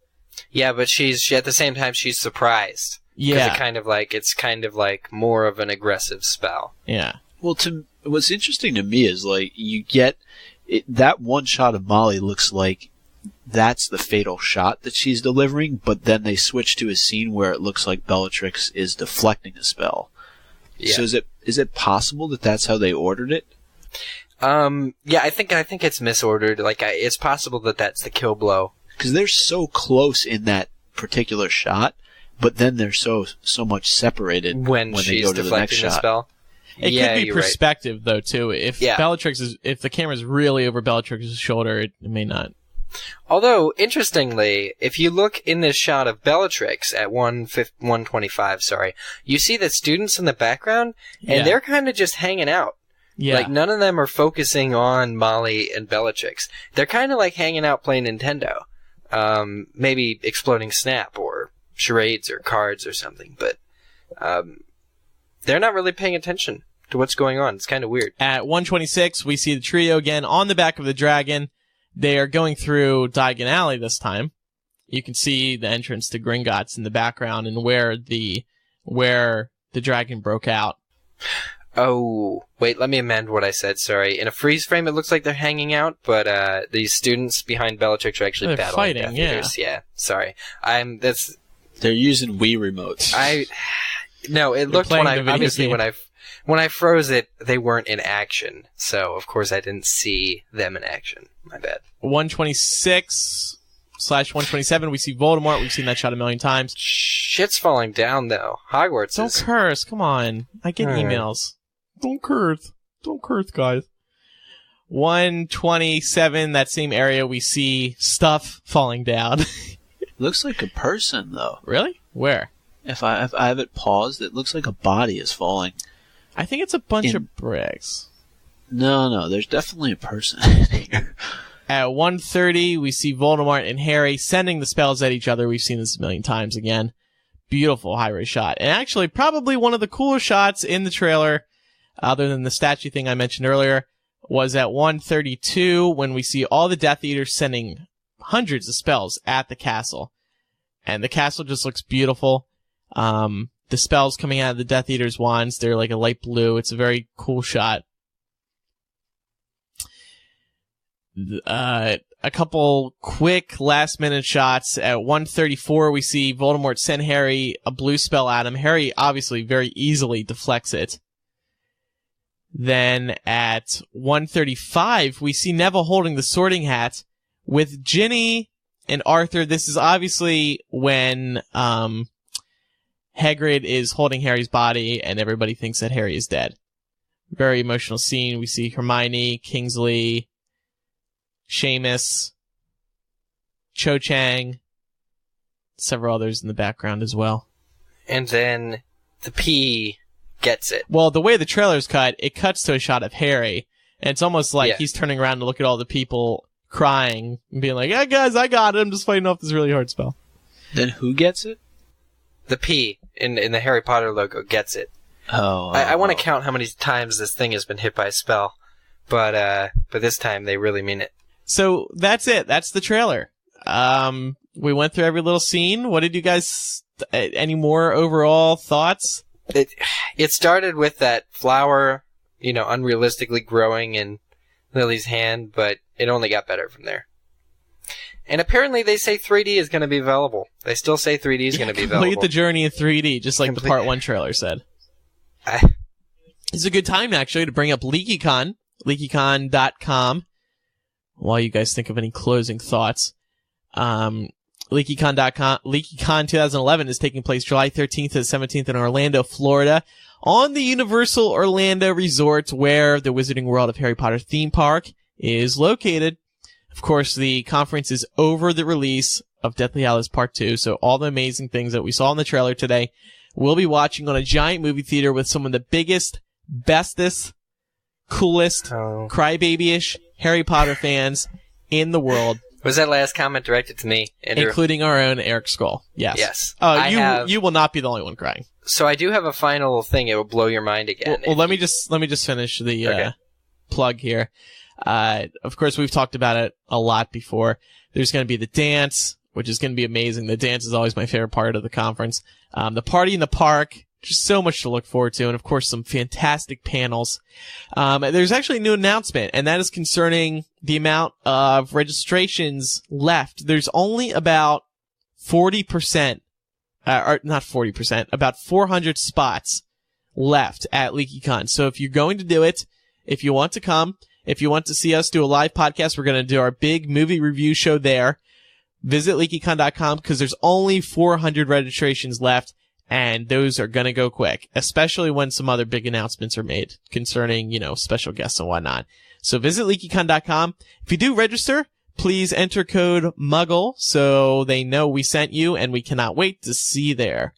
Yeah, but she's at the same time, she's surprised. Yeah. It's kind of like more of an aggressive spell. Yeah. Well, what's interesting to me is, like, you get that one shot of Molly looks like that's the fatal shot that she's delivering, but then they switch to a scene where it looks like Bellatrix is deflecting a spell. Yeah. So is it possible that that's how they ordered it? Yeah, I think it's misordered. Like, it's possible that that's the kill blow. Because they're so close in that particular shot, but then they're so much separated when they go to the next shot. Spell. It could be perspective, though, too. If if the camera's really over Bellatrix's shoulder, it may not. Although, interestingly, if you look in this shot of Bellatrix at 125, you see the students in the background, and they're kind of just hanging out. Yeah. Like, none of them are focusing on Molly and Bellatrix. They're kind of like hanging out playing Nintendo. Maybe exploding Snap or charades or cards or something, but they're not really paying attention to what's going on. It's kind of weird. At 126, we see the trio again on the back of the dragon. They are going through Diagon Alley this time. You can see the entrance to Gringotts in the background and where the dragon broke out. Oh, wait, let me amend what I said, sorry. In a freeze frame, it looks like they're hanging out, but these students behind Bellatrix are actually battling Death Eaters. Yeah, sorry. They're using Wii remotes. No, it looked when when I froze it, they weren't in action. So, of course, I didn't see them in action. My bad. 126/127, we see Voldemort. We've seen that shot a million times. Shit's falling down, though. Hogwarts Don't is... curse. Come on. I get Alright. emails. Don't curse. Don't curse, guys. 127, that same area, we see stuff falling down. Looks like a person, though. Really? Where? If I have it paused, it looks like a body is falling. I think it's a bunch of bricks. No, there's definitely a person in here. At 1:30, we see Voldemort and Harry sending the spells at each other. We've seen this a million times again. Beautiful high-res shot. And actually, probably one of the coolest shots in the trailer, other than the statue thing I mentioned earlier, was at 1:32 when we see all the Death Eaters sending hundreds of spells at the castle. And the castle just looks beautiful. The spells coming out of the Death Eaters' wands, they're like a light blue. It's a very cool shot. A couple quick last-minute shots. At 1:34, we see Voldemort send Harry a blue spell at him. Harry obviously very easily deflects it. Then at 1:35, we see Neville holding the Sorting Hat with Ginny and Arthur. This is obviously when Hagrid is holding Harry's body and everybody thinks that Harry is dead. Very emotional scene. We see Hermione, Kingsley, Seamus, Cho Chang, several others in the background as well. And then the P gets it. Well, the way the trailer's cut, it cuts to a shot of Harry, and it's almost like Yeah. he's turning around to look at all the people crying and being like, "Hey guys, I got it. I'm just fighting off this really hard spell." Then who gets it? The P in the Harry Potter logo gets it. Oh. I want to count how many times this thing has been hit by a spell, but this time they really mean it. So that's it. That's the trailer. We went through every little scene. What did you guys? Any more overall thoughts? It started with that flower, unrealistically growing in Lily's hand, but it only got better from there. And apparently they say 3D is going to be available. They still say 3D is going to be available. Complete the journey in 3D, just like the Part 1 trailer said. It's a good time, actually, to bring up LeakyCon, leakycon.com, while you guys think of any closing thoughts. LeakyCon.com, LeakyCon 2011 is taking place July 13th to the 17th in Orlando, Florida, on the Universal Orlando Resort, where the Wizarding World of Harry Potter theme park is located. Of course, the conference is over the release of Deathly Hallows Part 2, so all the amazing things that we saw in the trailer today, we'll be watching on a giant movie theater with some of the biggest, bestest, coolest, crybaby-ish Harry Potter fans in the world. Was that last comment directed to me, Andrew? Including our own Eric Skull. Yes. Yes. You will not be the only one crying. So I do have a final thing. It will blow your mind again. Well, let me just finish the plug here. Of course, we've talked about it a lot before. There's going to be the dance, which is going to be amazing. The dance is always my favorite part of the conference. The party in the park, just so much to look forward to, and of course some fantastic panels. There's actually a new announcement, and that is concerning the amount of registrations left. There's only about 40%, or not 40%, about 400 spots left at LeakyCon. So if you're going to do it, if you want to come, if you want to see us do a live podcast, we're going to do our big movie review show there. Visit leakycon.com because there's only 400 registrations left, and those are going to go quick, especially when some other big announcements are made concerning, special guests and whatnot. So visit leakycon.com. If you do register, please enter code MUGGLE so they know we sent you, and we cannot wait to see you there.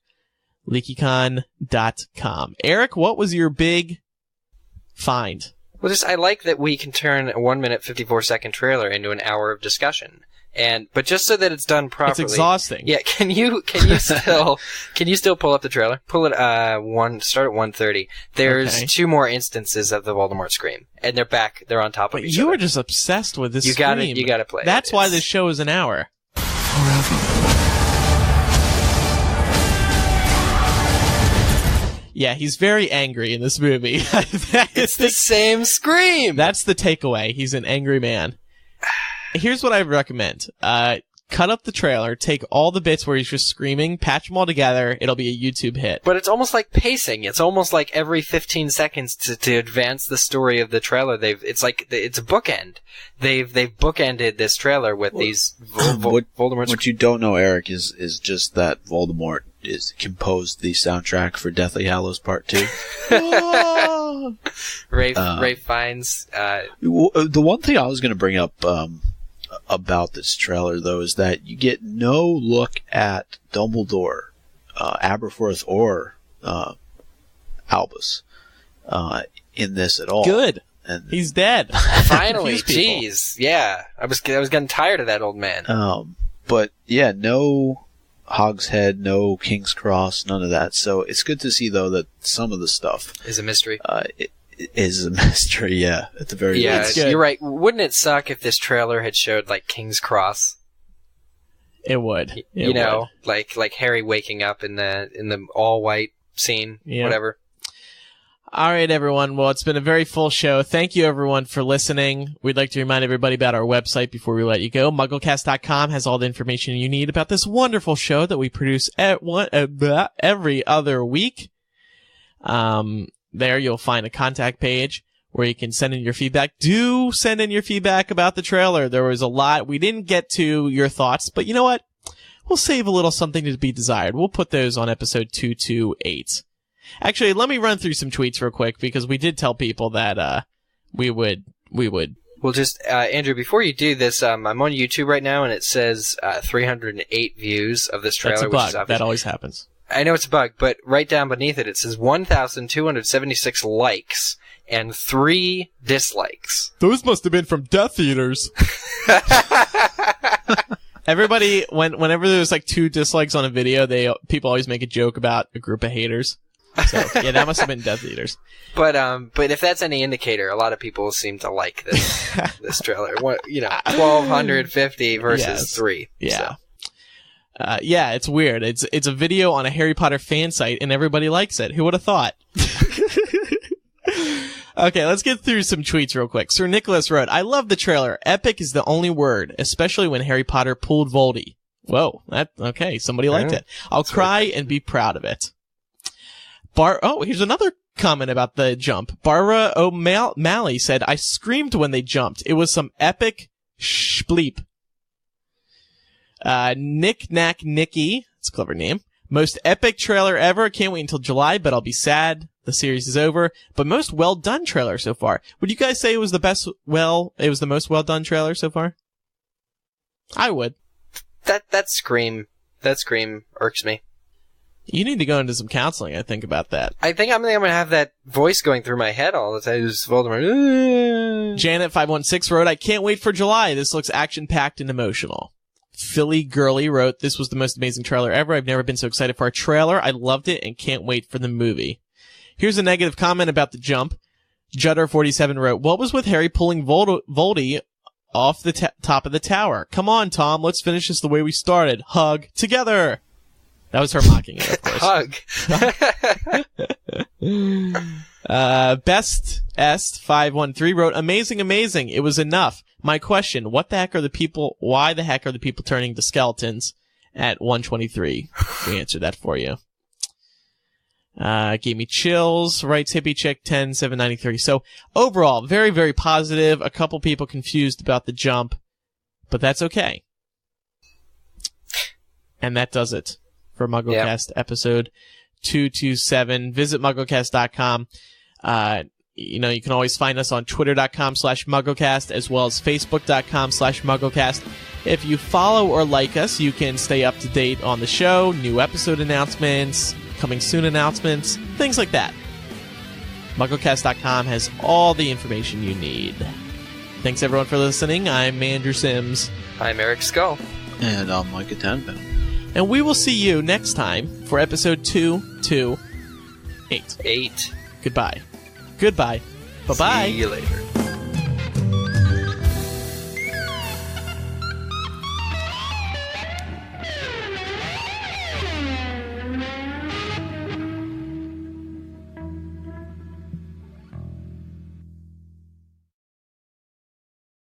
leakycon.com. Eric, what was your big find? Well, I like that we can turn a 1-minute, 54-second trailer into an hour of discussion. But just so that it's done properly. It's exhausting. Yeah, can you still pull up the trailer? Pull it, start at 1:30. There's 2 more instances of the Voldemort scream. And they're back, they're on top of each other. You are just obsessed with this scream. You gotta play it. That's why this show is an hour. Yeah, he's very angry in this movie. It's the same scream! That's the takeaway. He's an angry man. Here's what I recommend. cut up the trailer, take all the bits where he's just screaming, patch them all together. It'll be a YouTube hit. But it's almost like pacing. It's almost like every 15 seconds to advance the story of the trailer. It's a bookend. They've bookended this trailer with these Voldemort. What you don't know, Eric, is just that Voldemort composed the soundtrack for Deathly Hallows Part 2. Rafe Fiennes. The one thing I was going to bring up about this trailer, though, is that you get no look at Dumbledore, Aberforth, or Albus in this at all. Good. And he's dead. Finally, jeez, yeah. I was getting tired of that old man. But yeah, no Hogshead, no King's Cross, none of that. So it's good to see, though, that some of the stuff is a mystery. It is a mystery, yeah. At the very least. Yeah, you're right. Wouldn't it suck if this trailer had showed like King's Cross? It would. You know, like Harry waking up in the all white scene, whatever. All right, everyone. Well, it's been a very full show. Thank you, everyone, for listening. We'd like to remind everybody about our website before we let you go. MuggleCast.com has all the information you need about this wonderful show that we produce every other week. There you'll find a contact page where you can send in your feedback. Do send in your feedback about the trailer. There was a lot. We didn't get to your thoughts, but you know what? We'll save a little something to be desired. We'll put those on episode 228. Actually, let me run through some tweets real quick, because we did tell people that we would. Well, just Andrew, before you do this, I'm on YouTube right now, and it says 308 views of this trailer. That's a bug. Which is that always happens. I know it's a bug, but right down beneath it says 1,276 likes and 3 dislikes. Those must have been from Death Eaters. Everybody, whenever there's like 2 dislikes on a video, people always make a joke about a group of haters. So yeah, that must have been Death Eaters. But if that's any indicator, a lot of people seem to like this trailer. 1,250 versus 3. Yeah. So. Yeah, it's weird. It's a video on a Harry Potter fan site, and everybody likes it. Who would have thought? Okay, let's get through some tweets real quick. Sir Nicholas wrote, "I love the trailer. Epic is the only word, especially when Harry Potter pulled Voldy." Whoa, okay, somebody liked it. I'll cry and be proud of it. Here's another comment about the jump. Barbara O'Malley said, "I screamed when they jumped. It was some epic shpleep." Nick Knack Nicky, that's a clever name. "Most epic trailer ever. Can't wait until July, but I'll be sad. The series is over. But most well done trailer so far." Would you guys say it was the most well done trailer so far? I would. That scream irks me. You need to go into some counseling, I think, about that. I think I'm going to have that voice going through my head all the time. Just Voldemort. Janet516 wrote, "I can't wait for July. This looks action-packed and emotional." Philly Girly wrote, "This was the most amazing trailer ever. I've never been so excited for a trailer. I loved it and can't wait for the movie." Here's a negative comment about the jump. Judder47 wrote, "What was with Harry pulling Voldy off the top of the tower? Come on, Tom. Let's finish this the way we started. Hug together." That was her mocking it, of course. Hug. Best S513 wrote, "Amazing, amazing. It was enough. My question, why the heck are the people turning to skeletons at 123? We answered that for you. Gave me chills, writes Hippie Chick 10-793. So overall, very, very positive. A couple people confused about the jump, but that's okay. And that does it for MuggleCast episode 227. Visit MuggleCast.com. You can always find us on Twitter.com/MuggleCast as well as Facebook.com/MuggleCast. If you follow or like us, you can stay up to date on the show, new episode announcements, coming soon announcements, things like that. MuggleCast.com has all the information you need. Thanks everyone for listening. I'm Andrew Sims. I'm Eric Skull. And I'm Micah Tanville. And we will see you next time for episode 228. 8. Goodbye. Bye-bye. See you later.